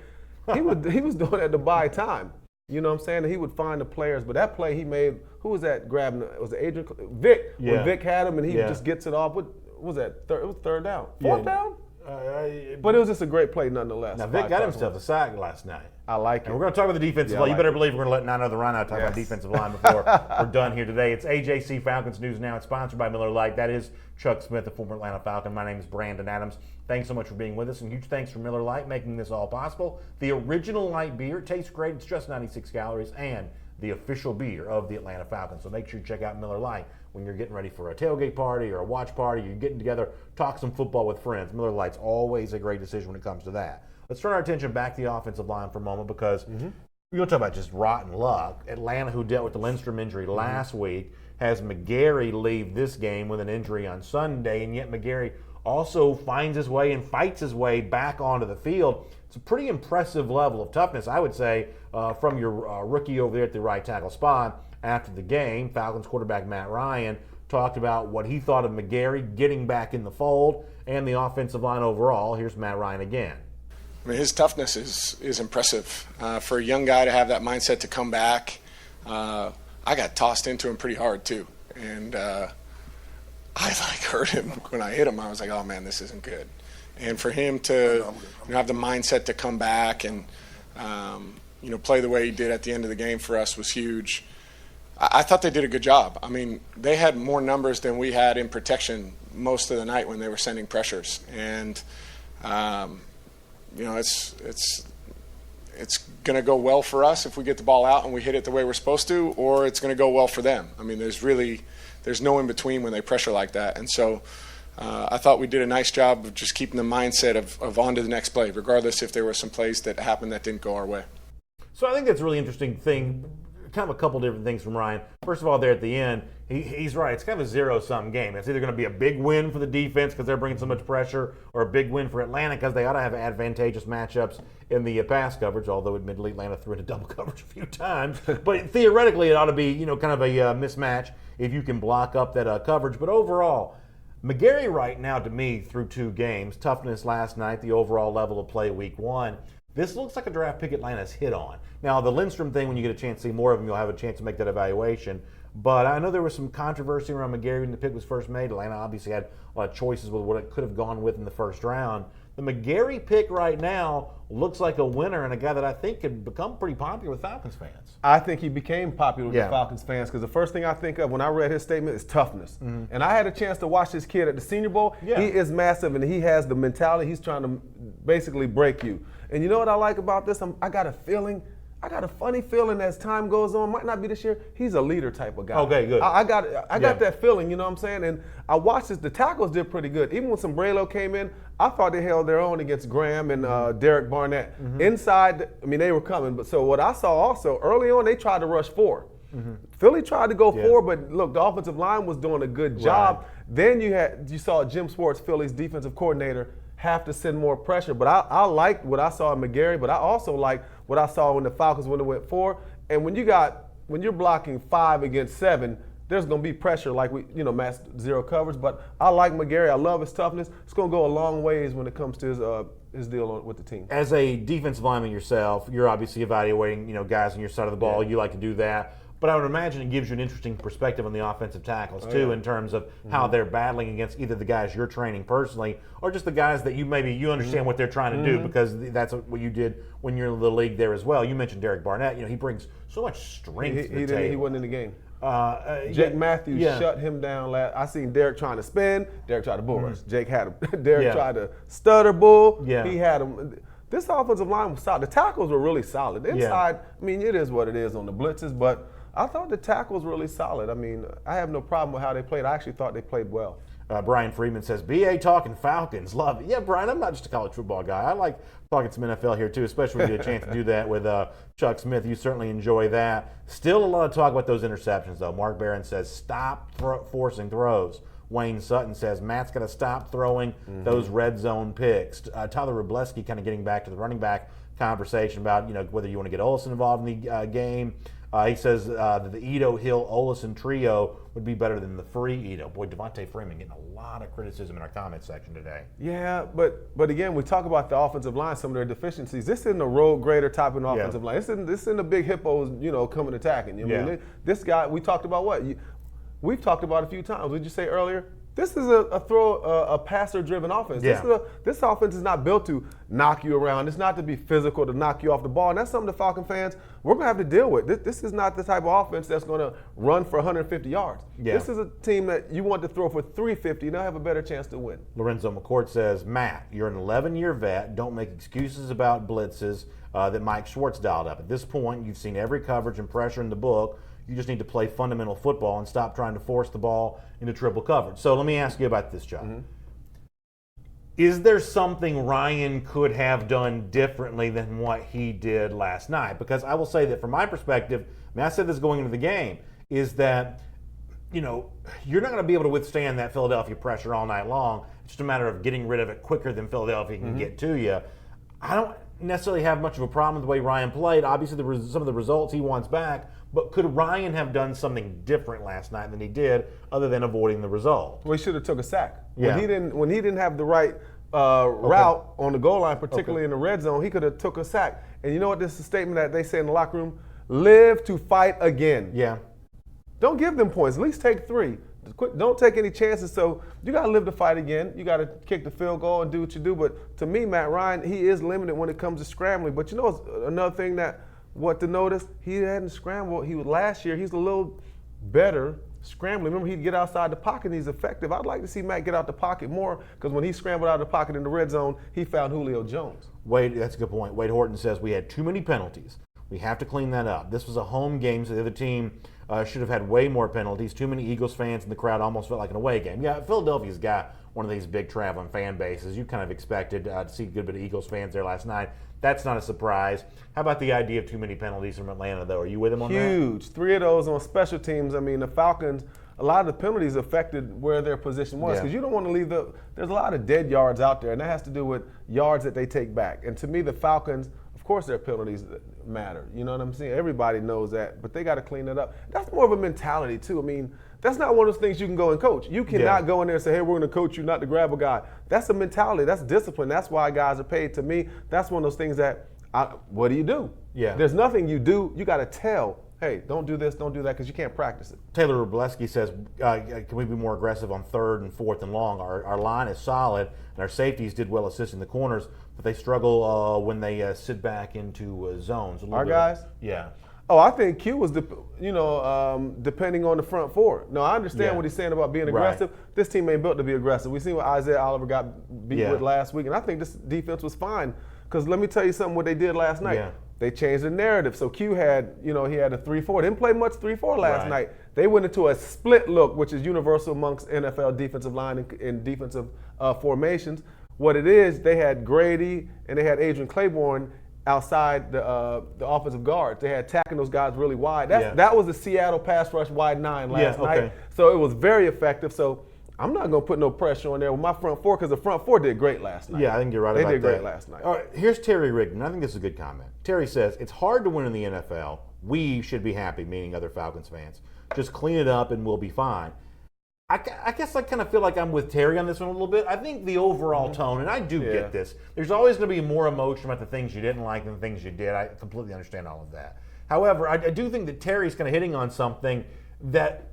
[SPEAKER 3] He was doing that to buy time. You know what I'm saying? And he would find the players. But that play he made, who was that grabbing? Was it Adrian? Vic. Yeah. When Vic had him and he just gets it off. What was that? It was third down. Fourth down? But it was just a great play nonetheless.
[SPEAKER 1] Now, Vic got himself a sack last night.
[SPEAKER 3] I like it.
[SPEAKER 1] And we're going to talk about the defensive line. You better believe we're going to let Nine Other Rhino talk about defensive line before we're done here today. It's AJC Falcons News Now. It's sponsored by Miller Lite. That is Chuck Smith, the former Atlanta Falcon. My name is Brandon Adams. Thanks so much for being with us, and huge thanks for Miller Lite making this all possible. The original light beer, it tastes great. It's just 96 calories, and the official beer of the Atlanta Falcons. So make sure you check out Miller Lite. when you're getting ready for a tailgate party or a watch party, you're getting together, talk some football with friends. Miller Lite's always a great decision when it comes to that. Let's turn our attention back to the offensive line for a moment because you'll talk about just rotten luck. Atlanta, who dealt with the Lindstrom injury last week, has McGarry leave this game with an injury on Sunday, and yet McGarry also finds his way and fights his way back onto the field. It's a pretty impressive level of toughness, I would say, from your rookie over there at the right tackle spot. After the game, Falcons quarterback Matt Ryan talked about what he thought of McGarry getting back in the fold and the offensive line overall. Here's Matt Ryan again.
[SPEAKER 4] I mean, his toughness is impressive. For a young guy to have that mindset to come back, I got tossed into him pretty hard too. And I heard him when I hit him. I was like, oh man, this isn't good. And for him to have the mindset to come back and play the way he did at the end of the game for us was huge. I thought they did a good job. I mean, they had more numbers than we had in protection most of the night when they were sending pressures. And it's going to go well for us if we get the ball out and we hit it the way we're supposed to, or it's going to go well for them. I mean, there's no in between when they pressure like that. And so I thought we did a nice job of just keeping the mindset of on to the next play, regardless if there were some plays that happened that didn't go our way.
[SPEAKER 1] So I think that's a really interesting thing. Kind of a couple different things from Ryan. First of all, there at the end, he's right. It's kind of a zero-sum game. It's either going to be a big win for the defense because they're bringing so much pressure, or a big win for Atlanta because they ought to have advantageous matchups in the pass coverage, although admittedly Atlanta threw into double coverage a few times. But theoretically, it ought to be kind of a mismatch if you can block up that coverage. But overall, McGarry right now, to me, through 2 games, toughness last night, the overall level of play week 1, this looks like a draft pick Atlanta's hit on. Now, the Lindstrom thing, when you get a chance to see more of him, you'll have a chance to make that evaluation. But I know there was some controversy around McGarry when the pick was first made. Atlanta obviously had a lot of choices with what it could have gone with in the first round. The McGarry pick right now looks like a winner and a guy that I think could become pretty popular with Falcons fans.
[SPEAKER 3] I think he became popular with the Falcons fans because the first thing I think of when I read his statement is toughness. And I had a chance to watch this kid at the Senior Bowl.
[SPEAKER 1] Yeah.
[SPEAKER 3] He is massive, and he has the mentality. He's trying to basically break you. And you know what I like about this? I got a funny feeling as time goes on. Might not be this year. He's a leader type of guy.
[SPEAKER 1] Okay, good.
[SPEAKER 3] I got that feeling. You know what I'm saying? And I watched this. The tackles did pretty good. Even when Sombrero came in, I thought they held their own against Graham and Derek Barnett. Inside, I mean, they were coming. But so what I saw also early on, they tried to rush 4. Philly tried to go 4, but look, the offensive line was doing a good job. Then you saw Jim Schwartz, Philly's defensive coordinator, have to send more pressure. But I liked what I saw in McGarry, but I also liked what I saw when the Falcons when they went 4. And when you're blocking 5 against 7, there's going to be pressure like mass zero coverage. But I like McGarry. I love his toughness. It's going to go a long ways when it comes to his deal with the team.
[SPEAKER 1] As a defensive lineman yourself, you're obviously evaluating guys on your side of the ball. You like to do that. But I would imagine it gives you an interesting perspective on the offensive tackles, too, in terms of how they're battling against either the guys you're training personally or just the guys that you understand what they're trying to do because that's what you did when you're in the league there as well. You mentioned Derek Barnett. He brings so much strength to the table.
[SPEAKER 3] He wasn't in the game. Jake Matthews shut him down. I seen Derek trying to spin. Derek tried to bull rush. Jake had him. Derek tried to stutter bull. He had him. This offensive line was solid. The tackles were really solid. The inside, I mean, it is what it is on the blitzes, but I thought the tackles were really solid. I mean, I have no problem with how they played. I actually thought they played well.
[SPEAKER 1] Brian Freeman says, BA talking Falcons. Love it. Yeah, Brian, I'm not just a college football guy. I like talking some NFL here, too, especially when you get a chance to do that with Chuck Smith. You certainly enjoy that. Still a lot of talk about those interceptions, though. Mark Barron says, stop forcing throws. Wayne Sutton says, Matt's got to stop throwing those red zone picks. Tyler Robleski kind of getting back to the running back conversation about, whether you want to get Olsen involved in the game. He says that the Ito Hill Olsen trio would be better than the free Ito. Boy, Devontae Freeman getting a lot of criticism in our comment section today.
[SPEAKER 3] Yeah, but again, we talk about the offensive line, some of their deficiencies. This isn't a road grader type of offensive line. This isn't the big hippos, coming attacking. I mean, this guy, we talked about what? We've talked about a few times. What did you say earlier? This is a passer-driven offense.
[SPEAKER 1] Yeah.
[SPEAKER 3] This offense is not built to knock you around. It's not to be physical, to knock you off the ball. And that's something the Falcon fans, we're going to have to deal with. This is not the type of offense that's going to run for 150 yards.
[SPEAKER 1] Yeah.
[SPEAKER 3] This is a team that you want to throw for 350, and they'll have a better chance to win.
[SPEAKER 1] Lorenzo McCourt says, Matt, you're an 11-year vet. Don't make excuses about blitzes that Mike Schwartz dialed up. At this point, you've seen every coverage and pressure in the book. You just need to play fundamental football and stop trying to force the ball into triple coverage. So let me ask you about this, Chuck. Is there something Ryan could have done differently than what he did last night? Because I will say that from my perspective, I said this going into the game, is that, you're not going to be able to withstand that Philadelphia pressure all night long. It's just a matter of getting rid of it quicker than Philadelphia can get to you. I don't necessarily have much of a problem with the way Ryan played. Obviously, some of the results he wants back, but could Ryan have done something different last night than he did, other than avoiding the result?
[SPEAKER 3] Well, he should have took a sack.
[SPEAKER 1] Yeah.
[SPEAKER 3] When he didn't have the right route on the goal line, particularly in the red zone, he could have took a sack. And you know what? This is a statement that they say in the locker room: live to fight again.
[SPEAKER 1] Yeah.
[SPEAKER 3] Don't give them points. At least take 3. Don't take any chances. So you got to live to fight again. You got to kick the field goal and do what you do. But to me, Matt Ryan, he is limited when it comes to scrambling. But another thing what to notice, he hadn't scrambled. Last year, he's a little better scrambling. Remember, he'd get outside the pocket and he's effective. I'd like to see Matt get out the pocket more, because when he scrambled out of the pocket in the red zone, he found Julio Jones.
[SPEAKER 1] Wade, that's a good point. Wade Horton says we had too many penalties. We have to clean that up. This was a home game, so the other team should have had way more penalties. Too many Eagles fans in the crowd, almost felt like an away game. Yeah, Philadelphia's got one of these big traveling fan bases. You kind of expected to see a good bit of Eagles fans there last night. That's not a surprise. How about the idea of too many penalties from Atlanta, though? Are you with him on that?
[SPEAKER 3] Huge. 3 of those on special teams. I mean, the Falcons, a lot of the penalties affected where their position was, because you don't want to leave there's a lot of dead yards out there, and that has to do with yards that they take back. And to me, the Falcons, of course their penalties matter. You know what I'm saying? Everybody knows that, but they got to clean that up. That's more of a mentality, too. I mean, that's not one of those things you can go and coach. You cannot go in there and say, hey, we're going to coach you not to grab a guy. That's a mentality. That's discipline. That's why guys are paid. To me, that's one of those things that, what do you do?
[SPEAKER 1] Yeah.
[SPEAKER 3] There's nothing you do. You got to tell, hey, don't do this, don't do that, because you can't practice it.
[SPEAKER 1] Taylor Robleski says, can we be more aggressive on 3rd and 4th and long? Our line is solid, and our safeties did well assisting the corners, but they struggle when they sit back into zones.
[SPEAKER 3] Our guys?
[SPEAKER 1] Yeah.
[SPEAKER 3] Oh, I think Q was, depending on the front 4. No, I understand what he's saying about being aggressive. Right. This team ain't built to be aggressive. We seen what Isaiah Oliver got beat with last week, and I think this defense was fine. Because let me tell you something, what they did last night. Yeah. They changed the narrative. So Q had, he had a 3-4. Didn't play much 3-4 last night. They went into a split look, which is universal amongst NFL defensive line and defensive formations. What it is, they had Grady and they had Adrian Claiborne outside the offensive guards. They had attacking those guys really wide. That was the Seattle pass rush wide 9 last night. So it was very effective. So I'm not going to put no pressure on there with my front 4, because the front 4 did great last night.
[SPEAKER 1] Yeah, I think you're right about that.
[SPEAKER 3] They did great last night.
[SPEAKER 1] All right, here's Terry Rigdon. I think this is a good comment. Terry says, it's hard to win in the NFL. We should be happy, meaning other Falcons fans. Just clean it up and we'll be fine. I guess I kind of feel like I'm with Terry on this one a little bit. I think the overall tone, and I do get this, there's always going to be more emotion about the things you didn't like than the things you did. I completely understand all of that. However, I do think that Terry's kind of hitting on something that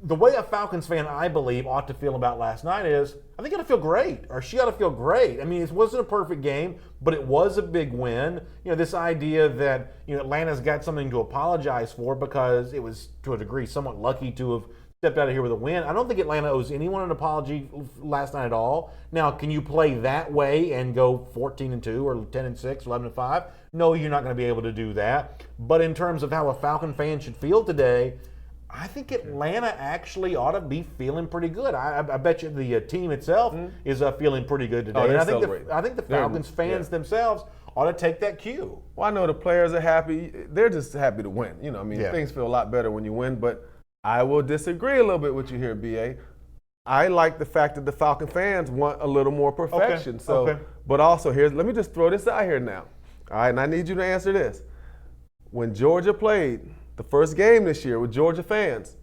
[SPEAKER 1] the way a Falcons fan, I believe, ought to feel about last night is, I think it ought to feel great, or she ought to feel great. I mean, it wasn't a perfect game, but it was a big win. This idea that, Atlanta's got something to apologize for because it was, to a degree, somewhat lucky to have stepped out of here with a win. I don't think Atlanta owes anyone an apology last night at all. Now, can you play that way and go 14-2 or 10-6, 11-5? No, you're not going to be able to do that. But in terms of how a Falcon fan should feel today, I think Atlanta actually ought to be feeling pretty good. I bet you the team itself is feeling pretty good today. And I think the Falcons fans themselves ought to take that cue.
[SPEAKER 3] Well, I know the players are happy. They're just happy to win. Things feel a lot better when you win. But I will disagree a little bit with you here, B.A. I like the fact that the Falcon fans want a little more perfection. But also, let me just throw this out here now. All right, and I need you to answer this. When Georgia played the first game this year with Georgia fans,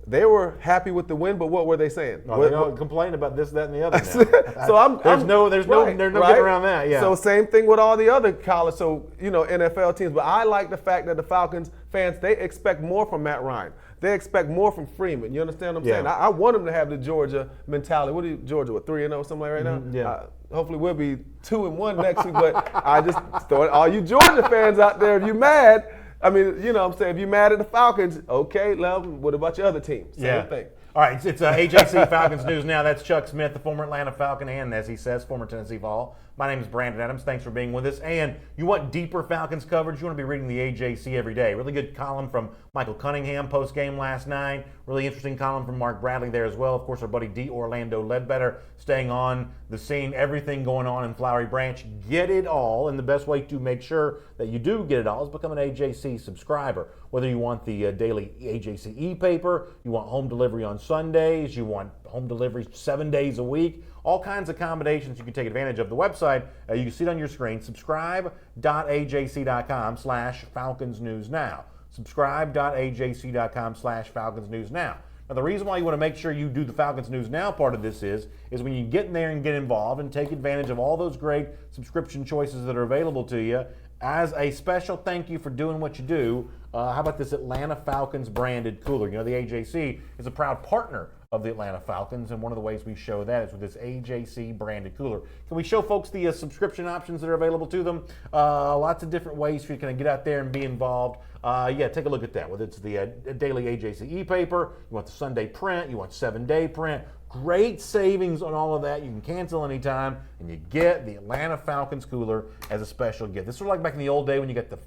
[SPEAKER 3] they were happy with the win, but what were they saying?
[SPEAKER 1] They don't complain about this, that, and the other now.
[SPEAKER 3] There's no
[SPEAKER 1] getting around that. Yeah.
[SPEAKER 3] So same thing with all the other college, NFL teams. But I like the fact that the Falcons fans, they expect more from Matt Ryan. They expect more from Freeman. You understand what I'm saying? I want them to have the Georgia mentality. What are Georgia, 3-0, something like right now?
[SPEAKER 1] Yeah.
[SPEAKER 3] Hopefully we'll be 2-1 next week. But I just throw it, all you Georgia fans out there, if you mad, I mean, what I'm saying, if you're mad at the Falcons, okay, what about your other teams? Same thing.
[SPEAKER 1] All right, it's AJC Falcons News Now. That's Chuck Smith, the former Atlanta Falcon, and as he says, former Tennessee Vol. My name is Brandon Adams. Thanks for being with us. And you want deeper Falcons coverage? You want to be reading the AJC every day. Really good column from Michael Cunningham post-game last night. Really interesting column from Mark Bradley there as well. Of course, our buddy D. Orlando Ledbetter staying on the scene. Everything going on in Flowery Branch. Get it all. And the best way to make sure that you do get it all is become an AJC subscriber. Whether you want the daily AJC e-paper, you want home delivery on Sundays, you want home delivery 7 days a week, all kinds of combinations you can take advantage of. The website, you can see it on your screen, subscribe.ajc.com/Falcons News Now. Subscribe.ajc.com/Falcons News Now. Now, the reason why you want to make sure you do the Falcons News Now part of this is when you get in there and get involved and take advantage of all those great subscription choices that are available to you, as a special thank you for doing what you do, how about this Atlanta Falcons branded cooler? You know, the AJC is a proud partner of the Atlanta Falcons, and one of the ways we show that is with this AJC branded cooler. Can we show folks the subscription options that are available to them? Lots of different ways for you to kind of get out there and be involved. Take a look at that. Whether it's the daily AJC e-paper, you want the Sunday print, you want 7-day print. Great savings on all of that. You can cancel anytime, and you get the Atlanta Falcons cooler as a special gift. This is sort of like back in the old day when you got the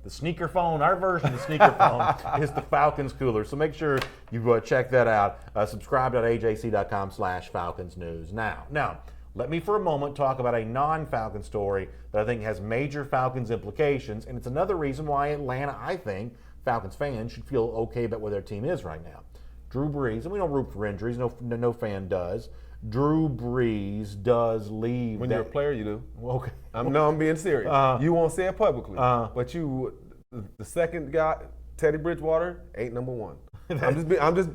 [SPEAKER 1] sneaker phone. Our version of the sneaker phone is the Falcons cooler. So make sure you check that out. Subscribe.ajc.com/Falcons News Now. Now, let me for a moment talk about a non-Falcon story that I think has major Falcons implications, and it's another reason why Atlanta, I think, Falcons fans should feel okay about where their team is right now. Drew Brees, and we don't root for injuries, no fan does. Drew Brees does leave.
[SPEAKER 3] When you're a player, you do.
[SPEAKER 1] Okay.
[SPEAKER 3] I'm being serious. You won't say it publicly, but the second guy, Teddy Bridgewater, ain't number one. I'm just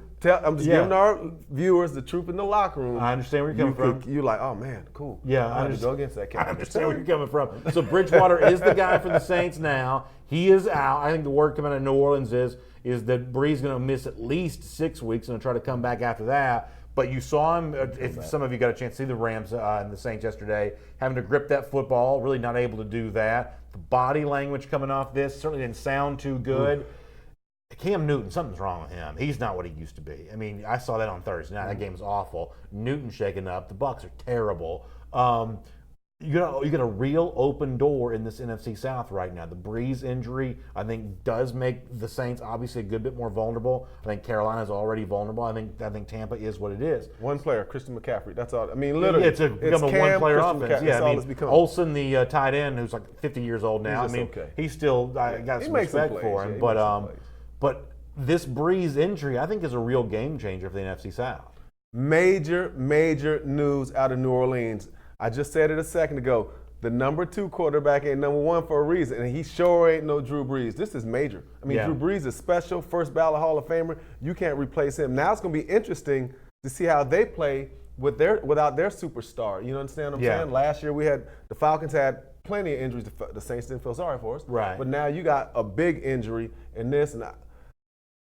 [SPEAKER 3] giving our viewers the truth in the locker room.
[SPEAKER 1] I understand where you're coming from.
[SPEAKER 3] You're like, oh man, cool.
[SPEAKER 1] Yeah,
[SPEAKER 3] I just go against that cat.
[SPEAKER 1] I understand where you're coming from. So Bridgewater is the guy for the Saints now. He is out. I think the word coming out of New Orleans is that Brees is going to miss at least 6 weeks and try to come back after that. But you saw him, if some of you got a chance to see the Rams and the Saints yesterday, having to grip that football, really not able to do that. The body language coming off this certainly didn't sound too good. Cam Newton, something's wrong with him. He's not what he used to be. I mean, I saw that on Thursday night. That game was awful. Newton shaking up. The Bucs are terrible. You got a real open door in this NFC South right now. The Brees injury, I think, does make the Saints obviously a good bit more vulnerable. I think Carolina's already vulnerable. I think Tampa is what it is.
[SPEAKER 3] One player, Christian McCaffrey. That's all. I mean, literally,
[SPEAKER 1] it's become a one-player offense.
[SPEAKER 3] Yeah, I mean,
[SPEAKER 1] Olsen, the tight end, who's like 50 years old now. He's still got some respect for him. But this Brees injury, I think, is a real game changer for the NFC South.
[SPEAKER 3] Major news out of New Orleans. I just said it a second ago. The number 2 quarterback ain't number 1 for a reason, and he sure ain't no Drew Brees. This is major. I mean, Drew Brees is special, first ballot Hall of Famer. You can't replace him. Now it's going to be interesting to see how they play without their superstar. You understand what I'm saying? Last year the Falcons had plenty of injuries. The Saints didn't feel sorry for us.
[SPEAKER 1] Right.
[SPEAKER 3] But now you got a big injury in this, and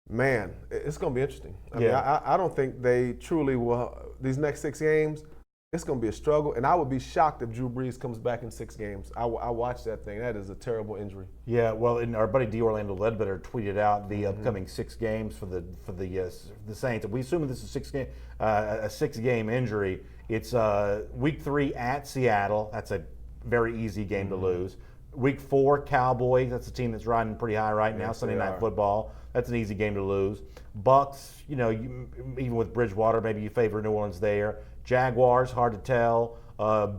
[SPEAKER 3] man, it's going to be interesting. I mean, I don't think they truly will. These next 6 games, it's going to be a struggle, and I would be shocked if Drew Brees comes back in 6 games. I watched that thing. That is a terrible injury. Yeah,
[SPEAKER 1] well, and our buddy D. Orlando Ledbetter tweeted out the upcoming 6 games for the Saints. We assume this is a 6-game injury. It's week 3 at Seattle. That's a very easy game to lose. Week 4, Cowboys. That's a team that's riding pretty high right now. Sunday Night Football. That's an easy game to lose. Bucs, even with Bridgewater, maybe you favor New Orleans there. Jaguars, hard to tell.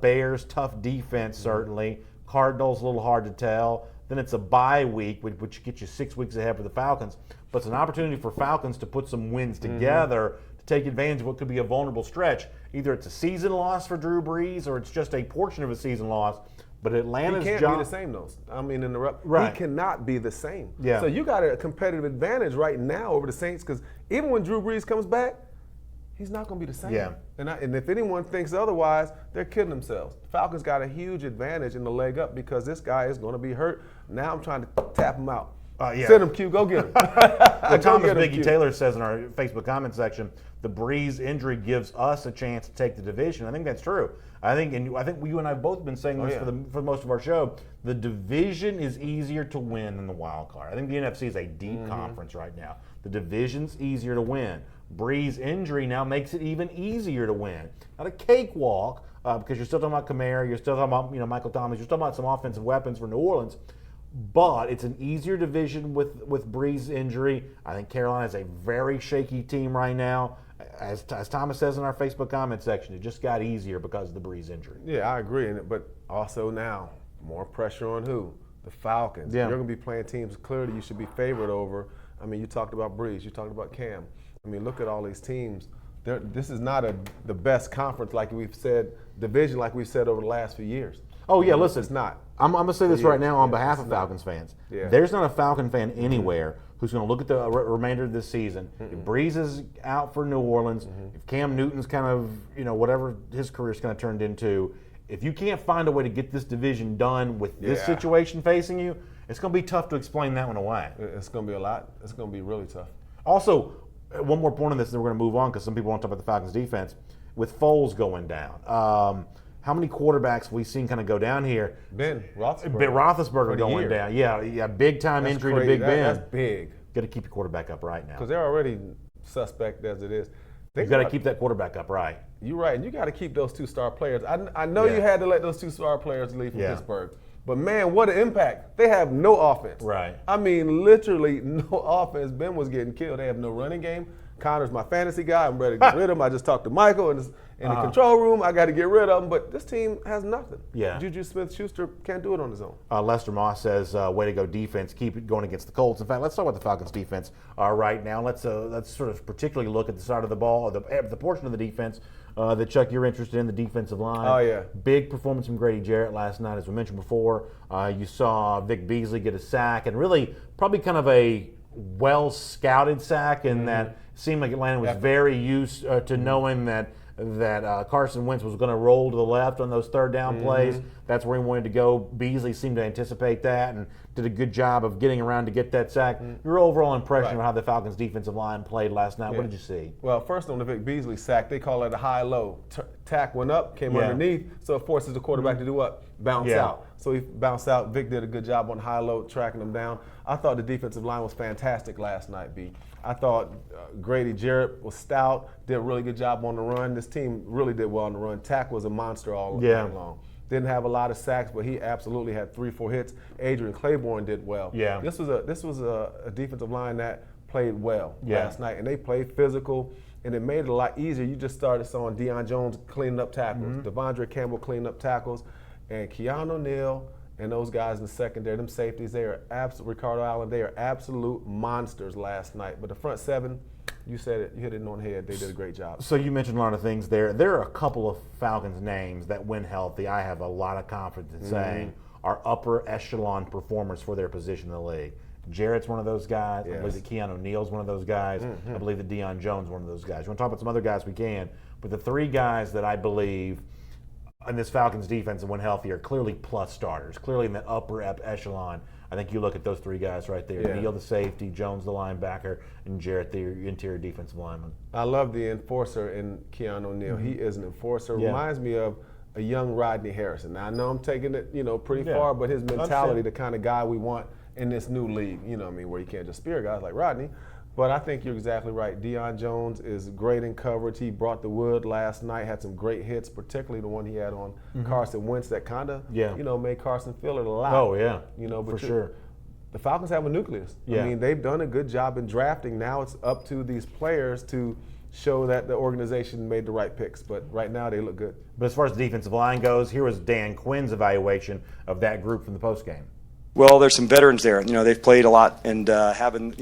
[SPEAKER 1] Bears, tough defense, certainly. Cardinals, a little hard to tell. Then it's a bye week, which gets you 6 weeks ahead for the Falcons. But it's an opportunity for Falcons to put some wins together to take advantage of what could be a vulnerable stretch. Either it's a season loss for Drew Brees or it's just a portion of a season loss. But Atlanta's
[SPEAKER 3] he can't be the same, though. I mean, he cannot be the same.
[SPEAKER 1] Yeah.
[SPEAKER 3] So you got a competitive advantage right now over the Saints because even when Drew Brees comes back, he's not going to be the same.
[SPEAKER 1] Yeah.
[SPEAKER 3] And if anyone thinks otherwise, they're kidding themselves. The Falcons got a huge advantage in the leg up because this guy is going to be hurt. Now I'm trying to tap him out. Send him, Q. Go get him.
[SPEAKER 1] Thomas Biggie Taylor says in our Facebook comment section, the Brees injury gives us a chance to take the division. I think that's true. I think you and I have both been saying this for most of our show. The division is easier to win than the wild card. I think the NFC is a deep conference right now. The division's easier to win. Brees' injury now makes it even easier to win. Not a cakewalk, because you're still talking about Kamara, you're still talking about Michael Thomas, you're still talking about some offensive weapons for New Orleans. But it's an easier division with Brees' injury. I think Carolina is a very shaky team right now. As Thomas says in our Facebook comment section, it just got easier because of the Brees injury.
[SPEAKER 3] Yeah, I agree. But also now, more pressure on who? The Falcons.
[SPEAKER 1] Yeah.
[SPEAKER 3] You're going to be playing teams clearly you should be favored over. I mean, you talked about Brees. You talked about Cam. I mean, look at all these teams. This is not the best conference like we've said, division like we've said over the last few years.
[SPEAKER 1] Oh, yeah, listen.
[SPEAKER 3] It's not.
[SPEAKER 1] I'm going to say this right now on behalf of
[SPEAKER 3] not.
[SPEAKER 1] Falcons fans.
[SPEAKER 3] Yeah.
[SPEAKER 1] There's not a Falcon fan anywhere who's going to look at the remainder of this season. If Brees is out for New Orleans, if Cam Newton's kind of, whatever his career's kind of turned into, if you can't find a way to get this division done with this situation facing you, it's going to be tough to explain that one away.
[SPEAKER 3] It's going to be a lot. It's going to be really tough.
[SPEAKER 1] Also, one more point on this, and then we're going to move on because some people want to talk about the Falcons' defense. With Foles going down, how many quarterbacks have we seen kind of go down here?
[SPEAKER 3] Ben
[SPEAKER 1] Roethlisberger going down. Yeah, big-time injury to Big Ben.
[SPEAKER 3] That's big.
[SPEAKER 1] Got to keep your quarterback up right now.
[SPEAKER 3] Because they're already suspect as it is.
[SPEAKER 1] You got to keep that quarterback up right.
[SPEAKER 3] You're right, and you got to keep those two star players. I know you had to let those two star players leave from Pittsburgh, but man, what an impact! They have no offense.
[SPEAKER 1] Right.
[SPEAKER 3] I mean, literally no offense. Ben was getting killed. They have no running game. Connor's my fantasy guy. I'm ready to get rid of him. I just talked to Michael in the control room. I got to get rid of him, but this team has nothing.
[SPEAKER 1] Yeah.
[SPEAKER 3] Juju Smith-Schuster can't do it on his own.
[SPEAKER 1] Lester Moss says, way to go defense. Keep it going against the Colts. In fact, let's talk about the Falcons defense right now. Let's sort of particularly look at the side of the ball, or the portion of the defense that, Chuck, you're interested in, the defensive line.
[SPEAKER 3] Oh, yeah.
[SPEAKER 1] Big performance from Grady Jarrett last night, as we mentioned before. You saw Vic Beasley get a sack, and really probably kind of a well-scouted sack in that it seemed like Atlanta was very used to knowing that Carson Wentz was going to roll to the left on those third down plays. That's where he wanted to go. Beasley seemed to anticipate that and did a good job of getting around to get that sack. Your overall impression of how the Falcons defensive line played last night, what did you see?
[SPEAKER 3] Well, first on the Vic Beasley sack, they call it a high-low. Tack went up, came underneath, so it forces the quarterback to do what? Bounce out. So he bounced out. Vic did a good job on high-low, tracking him down. I thought the defensive line was fantastic last night, B. I thought Grady Jarrett was stout, did a really good job on the run. This team really did well on the run. Tack was a monster all night long. Didn't have a lot of sacks, but he absolutely had 3-4 hits. Adrian Claiborne did well.
[SPEAKER 1] Yeah.
[SPEAKER 3] This was a defensive line that played well last night, and they played physical, and it made it a lot easier. You just started seeing Deion Jones cleaning up tackles, Devondre Campbell cleaning up tackles, and Keanu Neal and those guys in the secondary, them safeties, they are Ricardo Allen, they are absolute monsters last night. But the front seven, you said it, you hit it on the head. They did a great job.
[SPEAKER 1] So you mentioned a lot of things there. There are a couple of Falcons names that, when healthy, I have a lot of confidence in saying are upper echelon performers for their position in the league. Jarrett's one of those guys. I believe that Keanu Neal's one of those guys. I believe that Deion Jones is one of those guys. You want to talk about some other guys, we can. But the three guys that I believe in this Falcons defense and when healthy are clearly plus starters, clearly in that upper echelon. I think you look at those three guys right there. Neal, the safety, Jones, the linebacker, and Jarrett, the interior defensive lineman.
[SPEAKER 3] I love the enforcer in Keanu Neal. He is an enforcer. Reminds me of a young Rodney Harrison. Now, I know I'm taking it, pretty far, but his mentality, the kind of guy we want in this new league, where you can't just spear guys like Rodney. But I think you're exactly right. Deion Jones is great in coverage. He brought the wood last night, had some great hits, particularly the one he had on Carson Wentz that kind of, made Carson feel it a lot.
[SPEAKER 1] Oh, yeah,
[SPEAKER 3] but
[SPEAKER 1] for sure.
[SPEAKER 3] The Falcons have a nucleus. I mean, they've done a good job in drafting. Now it's up to these players to show that the organization made the right picks. But right now they look good.
[SPEAKER 1] But as far as the defensive line goes, here was Dan Quinn's evaluation of that group from the postgame.
[SPEAKER 6] Well, there's some veterans there. They've played a lot, and having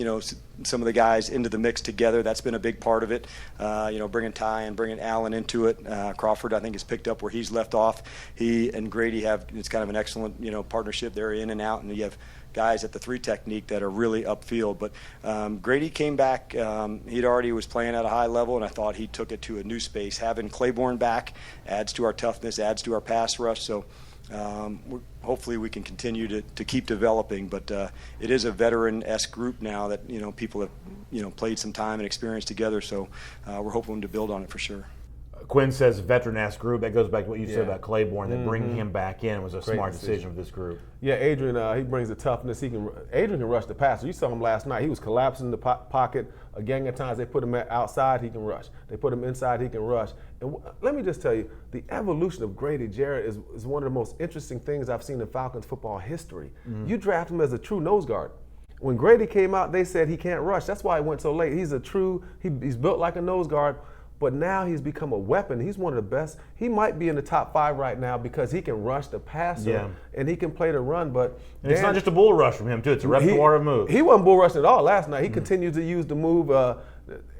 [SPEAKER 6] some of the guys into the mix together, that's been a big part of it. Bringing Ty and bringing Allen into it. Crawford, I think, has picked up where he's left off. He and Grady it's kind of an excellent partnership. They're in and out, and you have guys at the three technique that are really upfield. But Grady came back. He'd already was playing at a high level, and I thought he took it to a new space. Having Claiborne back adds to our toughness, adds to our pass rush. So. Hopefully we can continue to keep developing, but it is a veteran-esque group now that people have played some time and experience together. So we're hoping to build on it for sure.
[SPEAKER 1] Quinn says veteran-esque group. That goes back to what you said about Claiborne, that bringing him back in was a smart decision for this group.
[SPEAKER 3] Yeah, Adrian, he brings the toughness. Adrian can rush the passer. You saw him last night. He was collapsing in the pocket. A gang of times they put him outside, he can rush. They put him inside, he can rush. And let me just tell you, the evolution of Grady Jarrett is one of the most interesting things I've seen in Falcons football history. You draft him as a true nose guard. When Grady came out, they said he can't rush. That's why he went so late. He's built like a nose guard. But now he's become a weapon. He's one of the best. He might be in the top 5 right now because he can rush the passer and he can play the run. But
[SPEAKER 1] it's not just a bull rush from him, too. It's a repertoire of moves.
[SPEAKER 3] He wasn't bull rushing at all last night. He continued to use the move.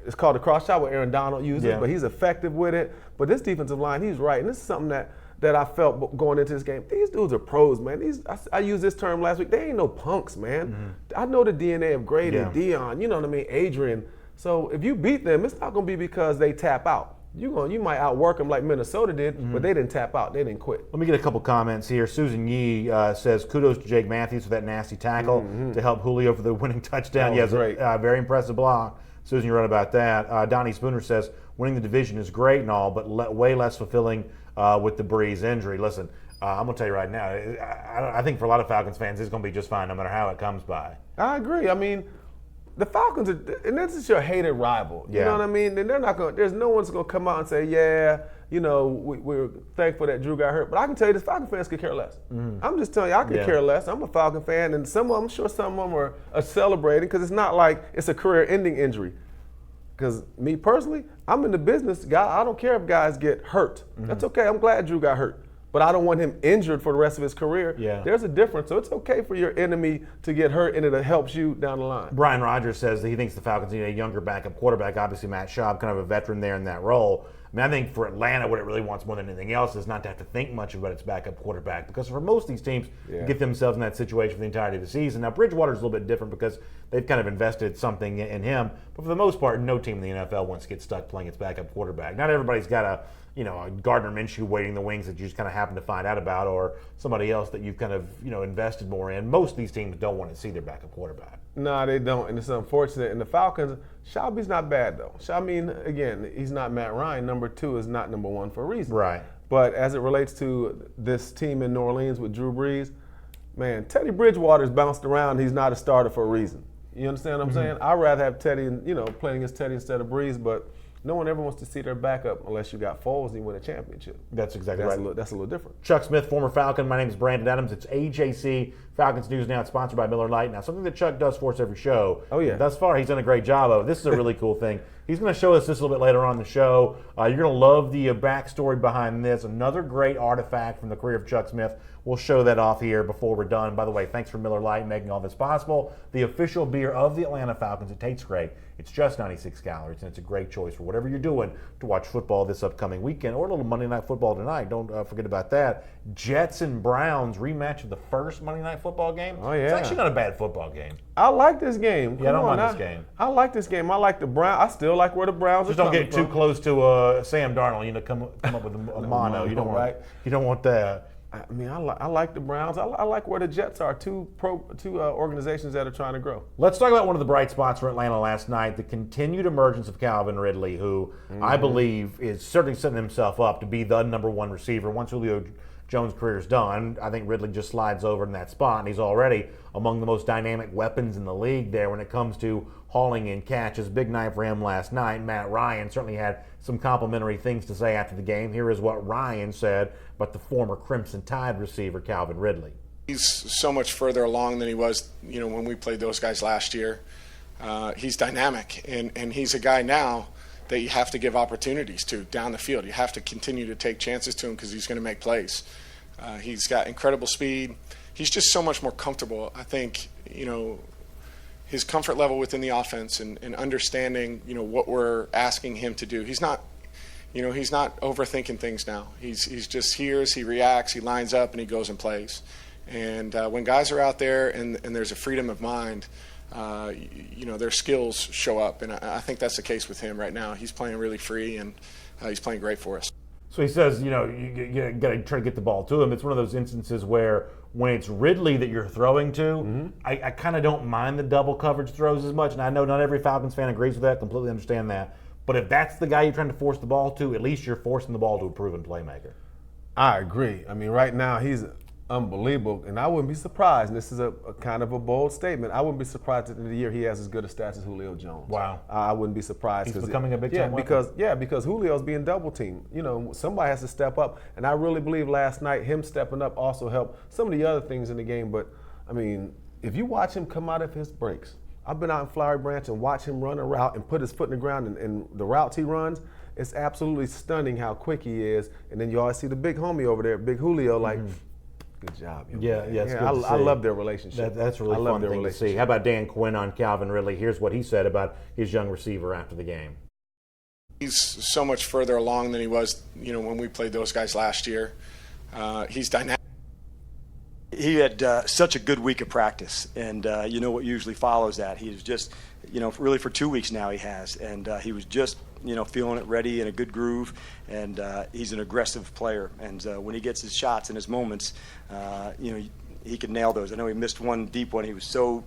[SPEAKER 3] It's called the cross shot, where Aaron Donald uses, but he's effective with it. But this defensive line, he's right. And this is something that I felt going into this game. These dudes are pros, man. I used this term last week. They ain't no punks, man. I know the DNA of Grady, Dion, you know what I mean, Adrian. So if you beat them, it's not going to be because they tap out. You might outwork them like Minnesota did, but they didn't tap out. They didn't quit.
[SPEAKER 1] Let me get a couple comments here. Susan Yee says, kudos to Jake Matthews for that nasty tackle to help Julio for the winning touchdown.
[SPEAKER 3] That was great.
[SPEAKER 1] Very impressive block. Susan, you're right about that. Donnie Spooner says, winning the division is great and all, but way less fulfilling with the Breeze injury. Listen, I'm going to tell you right now, I think for a lot of Falcons fans, it's going to be just fine no matter how it comes by.
[SPEAKER 3] I agree. I mean, the Falcons and this is your hated rival. You know what I mean? And they're not going. There's no one's going to come out and say, we're thankful that Drew got hurt. But I can tell you this: Falcon fans could care less. I'm just telling you, I could care less. I'm a Falcon fan, and I'm sure some of them are celebrating because it's not like it's a career-ending injury. Because me personally, I'm in the business, guy. I don't care if guys get hurt. That's okay. I'm glad Drew got hurt. But I don't want him injured for the rest of his career. There's a difference. So it's okay for your enemy to get hurt, and it helps you down the line.
[SPEAKER 1] Brian Rogers says that he thinks the Falcons need a younger backup quarterback. Obviously, Matt Schaub, kind of a veteran there in that role. I mean, I think for Atlanta, what it really wants more than anything else is not to have to think much about its backup quarterback. Because for most of these teams, get themselves in that situation for the entirety of the season. Now, Bridgewater's a little bit different because they've kind of invested something in him. But for the most part, no team in the NFL wants to get stuck playing its backup quarterback. Not everybody's got a Gardner Minshew waiting in the wings that you just kind of happen to find out about, or somebody else that you've kind of, invested more in. Most of these teams don't want to see their backup quarterback.
[SPEAKER 3] No, they don't, and it's unfortunate. And the Falcons, Schaub's not bad, though. Again, he's not Matt Ryan. Number 2 is not number 1 for a reason.
[SPEAKER 1] Right.
[SPEAKER 3] But as it relates to this team in New Orleans with Drew Brees, man, Teddy Bridgewater's bounced around. He's not a starter for a reason. You understand what I'm saying? I'd rather have Teddy, playing against Teddy instead of Brees, but no one ever wants to see their backup unless you got Foles and you win a championship.
[SPEAKER 1] That's exactly right.
[SPEAKER 3] That's a little different.
[SPEAKER 1] Chuck Smith, former Falcon. My name is Brandon Adams. It's AJC Falcons News Now. It's sponsored by Miller Lite. Now, something that Chuck does for us every show. Oh, yeah. Thus far, he's done a great job of. This is a really cool thing. He's going to show us this a little bit later on in the show. You're going to love the backstory behind this. Another great artifact from the career of Chuck Smith. We'll show that off here before we're done. By the way, thanks for Miller Lite making all this possible. The official beer of the Atlanta Falcons. It tastes great. It's just 96 calories, and it's a great choice for whatever you're doing to watch football this upcoming weekend, or a little Monday Night Football tonight. Don't forget about that. Jets and Browns rematch of the first Monday Night Football game. Oh, yeah. It's actually not a bad football game.
[SPEAKER 3] I like this game.
[SPEAKER 1] Yeah, I don't mind this game.
[SPEAKER 3] I like this game. I like the Browns. I still like where the Browns
[SPEAKER 1] just
[SPEAKER 3] are
[SPEAKER 1] coming from. Just don't get too close to Sam Darnold. Come up with a mono. You don't want that.
[SPEAKER 3] I mean, I like the Browns. I like where the Jets are. Two organizations that are trying to grow.
[SPEAKER 1] Let's talk about one of the bright spots for Atlanta last night, the continued emergence of Calvin Ridley, who I believe is certainly setting himself up to be the number 1 receiver once Julio Jones' career is done. I think Ridley just slides over in that spot, and he's already among the most dynamic weapons in the league there when it comes to hauling in catches. Big night for him last night. Matt Ryan certainly had some complimentary things to say after the game. Here is what Ryan said about the former Crimson Tide receiver, Calvin Ridley.
[SPEAKER 4] He's so much further along than he was, when we played those guys last year. He's dynamic, and he's a guy now that you have to give opportunities to down the field. You have to continue to take chances to him because he's going to make plays. He's got incredible speed. He's just so much more comfortable. I think, his comfort level within the offense and understanding, what we're asking him to do. He's not overthinking things now. He's just hears, he reacts, he lines up, and he goes and plays. And when guys are out there and there's a freedom of mind, their skills show up. And I think that's the case with him right now. He's playing really free, and he's playing great for us.
[SPEAKER 1] So he says, you got to try to get the ball to him. It's one of those instances where when it's Ridley that you're throwing to, I kind of don't mind the double coverage throws as much. And I know not every Falcons fan agrees with that, completely understand that. But if that's the guy you're trying to force the ball to, at least you're forcing the ball to a proven playmaker.
[SPEAKER 3] I agree. I mean, right now he's unbelievable, and I wouldn't be surprised, and this is a kind of a bold statement, I wouldn't be surprised at the end of the year he has as good a stats as Julio Jones.
[SPEAKER 1] Wow.
[SPEAKER 3] I wouldn't be surprised.
[SPEAKER 1] He's becoming a big-time weapon.
[SPEAKER 3] Because Julio's being double teamed. You know, somebody has to step up, and I really believe last night him stepping up also helped some of the other things in the game. But, I mean, if you watch him come out of his breaks, I've been out in Flowery Branch and watch him run a route and put his foot in the ground, and the routes he runs, it's absolutely stunning how quick he is. And then you always see the big homie over there, Big Julio, like, good job.
[SPEAKER 1] Yeah, it's good to see.
[SPEAKER 3] I love their relationship.
[SPEAKER 1] That's a really fun thing to see. How about Dan Quinn on Calvin Ridley? Here's what he said about his young receiver after the game.
[SPEAKER 4] He's so much further along than he was, when we played those guys last year. He's dynamic.
[SPEAKER 6] He had such a good week of practice, and you know what usually follows that. He was just, really for 2 weeks now he has, and he was just, feeling it ready in a good groove, and he's an aggressive player. And when he gets his shots and his moments, he can nail those. I know he missed one deep one. He was so,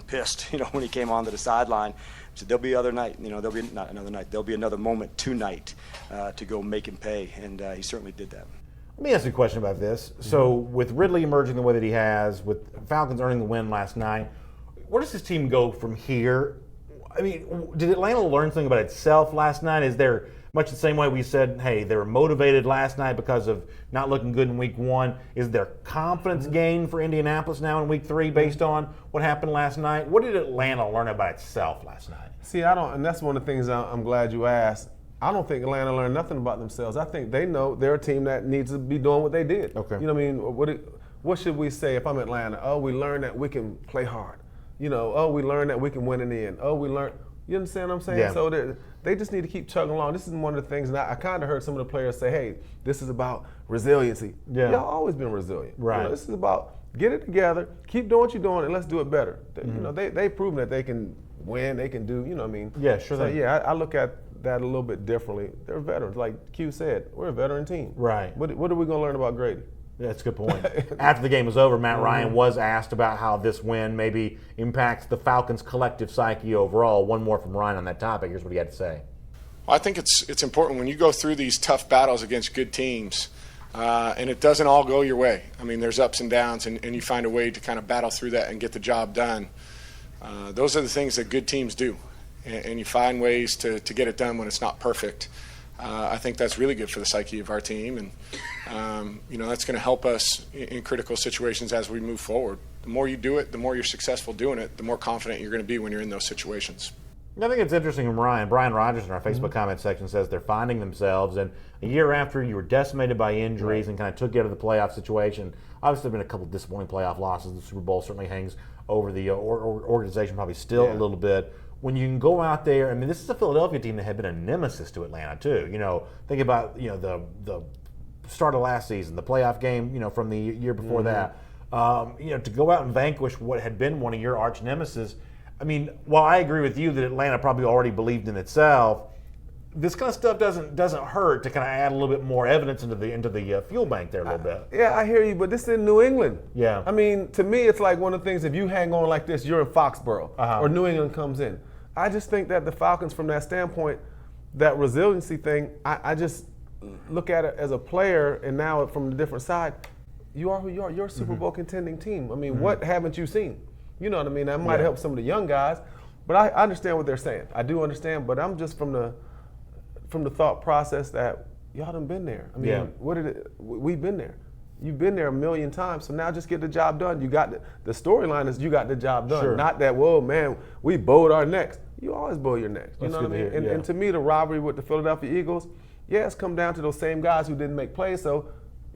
[SPEAKER 6] pissed, when he came onto the sideline. So there'll be other night, there'll be not another night. There'll be another moment tonight to go make him pay, and he certainly did that.
[SPEAKER 1] Let me ask you a question about this. So with Ridley emerging the way that he has, with Falcons earning the win last night, where does this team go from here? I mean, did Atlanta learn something about itself last night? Is there much the same way we said, hey, they were motivated last night because of not looking good in week one? Is there confidence gain for Indianapolis now in week three based on what happened last night? What did Atlanta learn about itself last night?
[SPEAKER 3] See, and that's one of the things I'm glad you asked. I don't think Atlanta learned nothing about themselves. I think they know they're a team that needs to be doing what they did.
[SPEAKER 1] Okay.
[SPEAKER 3] You know what I mean? What should we say if I'm Atlanta? Oh, we learned that we can play hard. Oh, we learned that we can win in the end. Oh, we learned. You understand what I'm saying?
[SPEAKER 1] Yeah.
[SPEAKER 3] So they just need to keep chugging along. This is one of the things, and I kind of heard some of the players say, hey, this is about resiliency.
[SPEAKER 1] Yeah.
[SPEAKER 3] Y'all always been resilient.
[SPEAKER 1] Right.
[SPEAKER 3] This is about get it together, keep doing what you're doing, and let's do it better. They've proven that they can win, they can do, I mean.
[SPEAKER 1] Yeah, sure.
[SPEAKER 3] So, I look at that a little bit differently. They're veterans. Like Q said, we're a veteran team.
[SPEAKER 1] Right.
[SPEAKER 3] What are we going to learn about Grady?
[SPEAKER 1] Yeah, that's a good point. After the game was over, Matt Ryan was asked about how this win maybe impacts the Falcons' collective psyche overall. One more from Ryan on that topic. Here's what he had to say.
[SPEAKER 4] Well, I think it's important when you go through these tough battles against good teams, and it doesn't all go your way. I mean, there's ups and downs, and you find a way to kind of battle through that and get the job done. Those are the things that good teams do, and you find ways to get it done when it's not perfect. I think that's really good for the psyche of our team, and that's going to help us in critical situations as we move forward. The more you do it, the more you're successful doing it, the more confident you're going to be when you're in those situations.
[SPEAKER 1] I think it's interesting from Ryan. Brian Rogers in our Facebook comment section says they're finding themselves, and a year after you were decimated by injuries and kind of took you out of the playoff situation. Obviously, there have been a couple of disappointing playoff losses. The Super Bowl certainly hangs over the organization probably still a little bit. When you can go out there, I mean, this is a Philadelphia team that had been a nemesis to Atlanta too. Think about the start of last season, the playoff game, from the year before that. To go out and vanquish what had been one of your arch nemesis. I mean, while I agree with you that Atlanta probably already believed in itself, this kind of stuff doesn't hurt to kind of add a little bit more evidence into the fuel bank there a little bit.
[SPEAKER 3] Yeah, I hear you, but this is in New England.
[SPEAKER 1] Yeah.
[SPEAKER 3] I mean, to me, it's like one of the things, if you hang on like this, you're in Foxborough or New England comes in. I just think that the Falcons, from that standpoint, that resiliency thing, I just look at it as a player, and now from the different side, you are who you are. You're a Super Bowl contending team. I mean, what haven't you seen? You know what I mean? That might help some of the young guys, but I understand what they're saying. I do understand, but I'm just from the thought process that y'all done been there. I mean, we've been there. You've been there a million times, so now just get the job done. You got the storyline is you got the job done.
[SPEAKER 1] Sure.
[SPEAKER 3] Not that, whoa, man, we bowed our necks. You always bow your necks. You
[SPEAKER 1] That's
[SPEAKER 3] know what I
[SPEAKER 1] good to
[SPEAKER 3] mean?
[SPEAKER 1] hear,
[SPEAKER 3] And to me, the rivalry with the Philadelphia Eagles, it's come down to those same guys who didn't make plays, so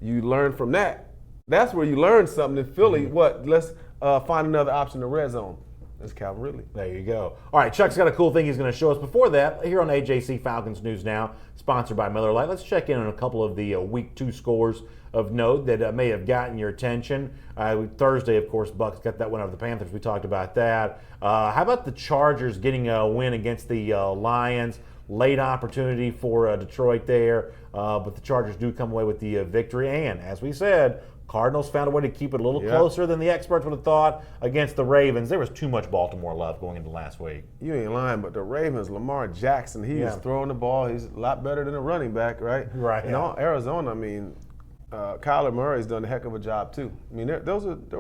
[SPEAKER 3] you learn from that. That's where you learn something. In Philly, let's find another option in the red zone. That's Calvin Ridley.
[SPEAKER 1] There you go. All right, Chuck's got a cool thing he's going to show us. Before that, here on AJC Falcons News Now, sponsored by Miller Lite, let's check in on a couple of the Week 2 scores of note that may have gotten your attention. Thursday, of course, Bucs got that win over the Panthers. We talked about that. How about the Chargers getting a win against the Lions? Late opportunity for Detroit there, but the Chargers do come away with the victory. And as we said, Cardinals found a way to keep it a little closer than the experts would have thought against the Ravens. There was too much Baltimore love going into last week.
[SPEAKER 3] You ain't lying, but the Ravens, Lamar Jackson, he is throwing the ball. He's a lot better than a running back, right?
[SPEAKER 1] Right.
[SPEAKER 3] And Arizona, I mean, Kyler Murray's done a heck of a job too. I mean, there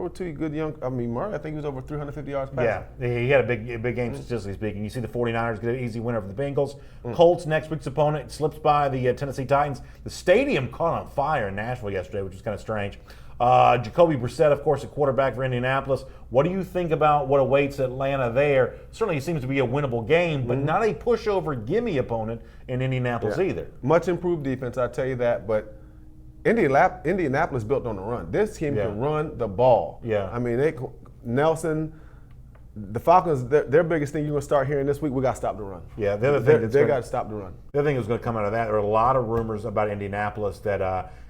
[SPEAKER 3] were two good young. I mean, Murray, I think he was over 350 yards passing.
[SPEAKER 1] Yeah, he had a big game statistically speaking. You see the 49ers get an easy win over the Bengals. Colts, next week's opponent, slips by the Tennessee Titans. The stadium caught on fire in Nashville yesterday, which was kind of strange. Jacoby Brissett, of course, a quarterback for Indianapolis. What do you think about what awaits Atlanta there? Certainly, it seems to be a winnable game, but not a pushover gimme opponent in Indianapolis either.
[SPEAKER 3] Much improved defense, I tell you that, but Indianapolis built on the run. This team can run the ball.
[SPEAKER 1] Yeah.
[SPEAKER 3] I mean, Nelson, the Falcons, their biggest thing you're going to start hearing this week, we got to stop the run.
[SPEAKER 1] Yeah, the other thing
[SPEAKER 3] they got to stop the run.
[SPEAKER 1] The other thing that was going to come out of that, there were a lot of rumors about Indianapolis that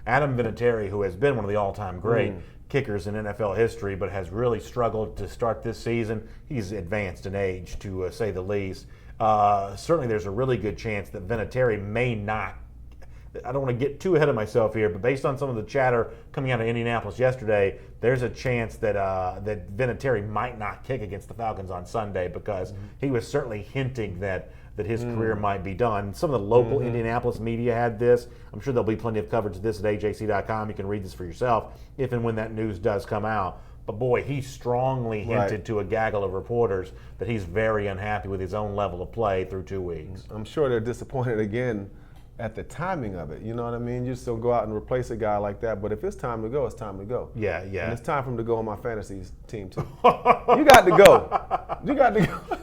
[SPEAKER 1] Adam Vinatieri, who has been one of the all-time great kickers in NFL history, but has really struggled to start this season. He's advanced in age, to say the least. Certainly, there's a really good chance that Vinatieri may not. I don't want to get too ahead of myself here, but based on some of the chatter coming out of Indianapolis yesterday, there's a chance that that Vinatieri might not kick against the Falcons on Sunday because he was certainly hinting that his career might be done. Some of the local Indianapolis media had this. I'm sure there'll be plenty of coverage of this at AJC.com. You can read this for yourself if and when that news does come out. But boy, he strongly hinted to a gaggle of reporters that he's very unhappy with his own level of play through 2 weeks.
[SPEAKER 3] I'm sure they're disappointed again at the timing of it. You know what I mean? You just don't go out and replace a guy like that. But if it's time to go, it's time to go.
[SPEAKER 1] Yeah.
[SPEAKER 3] And it's time for him to go on my fantasy team too. You got to go. You got to go.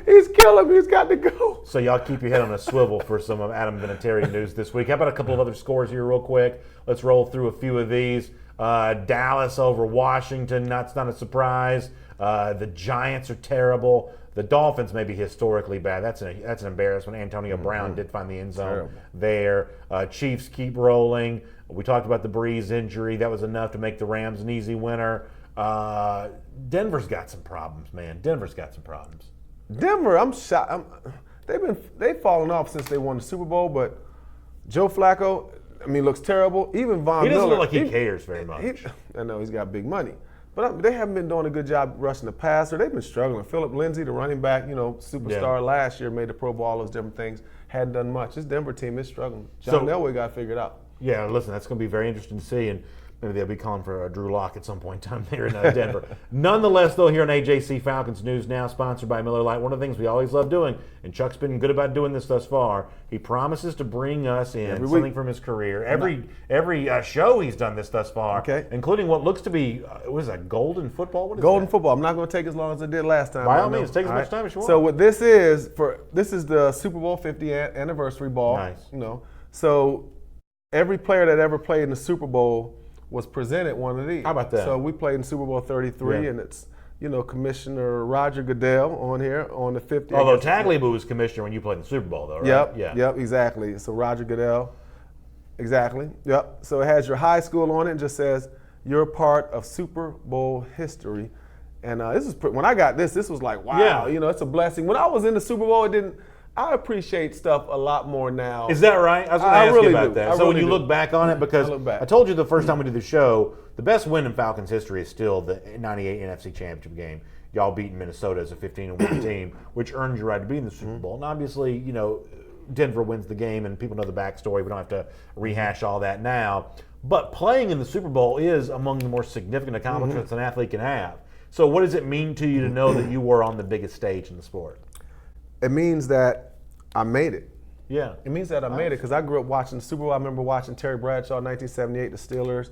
[SPEAKER 3] He's killing me. He's got to go.
[SPEAKER 1] So y'all keep your head on a swivel for some of Adam Vinatieri news this week. How about a couple of other scores here real quick? Let's roll through a few of these. Dallas over Washington. That's not a surprise. The Giants are terrible. The Dolphins may be historically bad. That's an embarrassment. Antonio Brown did find the end zone there. Chiefs keep rolling. We talked about the Breeze injury. That was enough to make the Rams an easy winner. Denver's got some problems, man. Denver's got some problems.
[SPEAKER 3] Denver, I'm shocked. They've fallen off since they won the Super Bowl, but Joe Flacco, I mean, looks terrible. Even Von Miller.
[SPEAKER 1] He doesn't look like he cares very much.
[SPEAKER 3] I know he's got big money. But they haven't been doing a good job rushing the passer. They've been struggling. Phillip Lindsay, the running back, superstar last year, made the Pro Bowl, all those different things. Hadn't done much. This Denver team is struggling. John Elway got figured out.
[SPEAKER 1] Yeah, listen, that's going to be very interesting to see, and maybe they'll be calling for Drew Lock at some point in time there in Denver. Nonetheless, though, here on AJC Falcons News Now, sponsored by Miller Lite, one of the things we always love doing, and Chuck's been good about doing this thus far, he promises to bring us in something from his career. Every show he's done this thus far, including what looks to be, what is that, Golden Football? What is
[SPEAKER 3] Golden
[SPEAKER 1] that?
[SPEAKER 3] Football. I'm not going to take as long as I did last time.
[SPEAKER 1] By all means, take as much time as you want.
[SPEAKER 3] So what this is, this is the Super Bowl 50th anniversary ball.
[SPEAKER 1] Nice.
[SPEAKER 3] So every player that ever played in the Super Bowl was presented one of these.
[SPEAKER 1] How about that?
[SPEAKER 3] So we played in Super Bowl 33, and it's Commissioner Roger Goodell on here on the 50th.
[SPEAKER 1] Although Tagliabue was commissioner when you played in the Super Bowl, though, right?
[SPEAKER 3] Yep, exactly. So Roger Goodell, exactly. Yep. So it has your high school on it and just says you're a part of Super Bowl history. And this is when I got this was like, wow, it's a blessing. When I was in the Super Bowl, I appreciate stuff a lot more now.
[SPEAKER 1] Is that right? I was going to ask you about that. So when you look back on it, because I told you the first time we did the show, the best win in Falcons history is still the '98 NFC Championship game. Y'all beating Minnesota as a 15-1 team, which earned you right to be in the Super Bowl. And obviously, Denver wins the game, and people know the backstory. We don't have to rehash all that now. But playing in the Super Bowl is among the more significant accomplishments an athlete can have. So what does it mean to you to know that you were on the biggest stage in the sport?
[SPEAKER 3] It means that I made it.
[SPEAKER 1] Yeah.
[SPEAKER 3] It means that I made it because I grew up watching the Super Bowl. I remember watching Terry Bradshaw in 1978, the Steelers,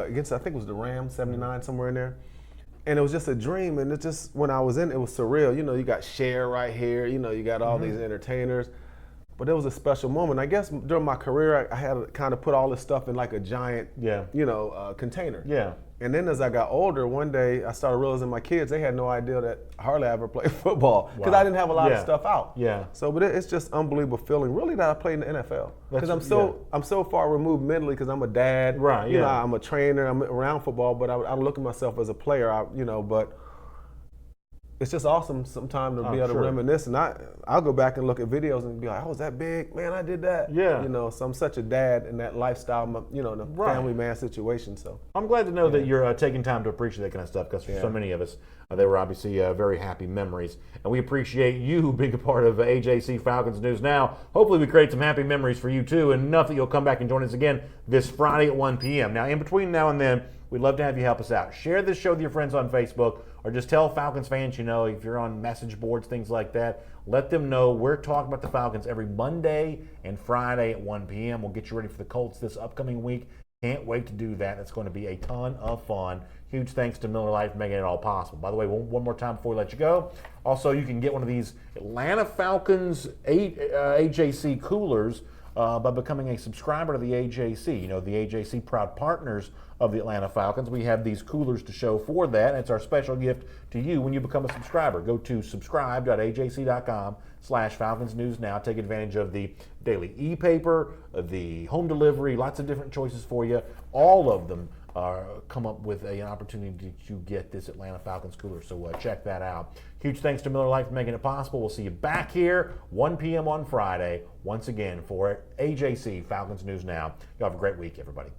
[SPEAKER 3] against, I think it was the Rams, 79, somewhere in there. And it was just a dream. And it just, when I was in it, was surreal. You got Cher right here. You got all these entertainers. But it was a special moment. I guess during my career, I had to kind of put all this stuff in like a giant, container.
[SPEAKER 1] Yeah.
[SPEAKER 3] And then as I got older, one day I started realizing my kids, they had no idea that hardly I ever played football because I didn't have a lot of stuff out.
[SPEAKER 1] Yeah.
[SPEAKER 3] So, but it's just unbelievable feeling, really, that I played in the NFL because I'm so far removed mentally because I'm a dad.
[SPEAKER 1] Right.
[SPEAKER 3] I'm a trainer. I'm around football, but I look at myself as a player. But it's just awesome sometimes to be able to
[SPEAKER 1] sure.
[SPEAKER 3] reminisce. And I'll go back and look at videos and be like, oh, was that big? Man, I did that.
[SPEAKER 1] Yeah.
[SPEAKER 3] You know, so I'm such a dad in that lifestyle, you know, the
[SPEAKER 1] Right.
[SPEAKER 3] family man situation. So
[SPEAKER 1] I'm glad to know that you're taking time to appreciate that kind of stuff, because for so many of us, they were obviously very happy memories. And we appreciate you being a part of AJC Falcons News Now. Hopefully we create some happy memories for you too, and enough that you'll come back and join us again this Friday at 1 p.m. Now, in between now and then, we'd love to have you help us out. Share this show with your friends on Facebook, or just tell Falcons fans you know, if you're on message boards, things like that, let them know we're talking about the Falcons every Monday and Friday at 1 p.m. We'll get you ready for the Colts this upcoming week. Can't wait to do that. It's going to be a ton of fun. Huge thanks to Miller Lite for making it all possible. By the way, one more time before we let you go. Also, you can get one of these Atlanta Falcons AJC coolers by becoming a subscriber to the AJC. You know, the AJC proud partners of the Atlanta Falcons. We have these coolers to show for that, and it's our special gift to you when you become a subscriber. Go to subscribe.ajc.com/Falcons News Now. Take advantage of the daily e-paper, the home delivery, lots of different choices for you. All of them come up with an opportunity to get this Atlanta Falcons cooler, so check that out. Huge thanks to Miller Lite for making it possible. We'll see you back here 1 p.m. on Friday once again for AJC Falcons News Now. You have a great week, everybody.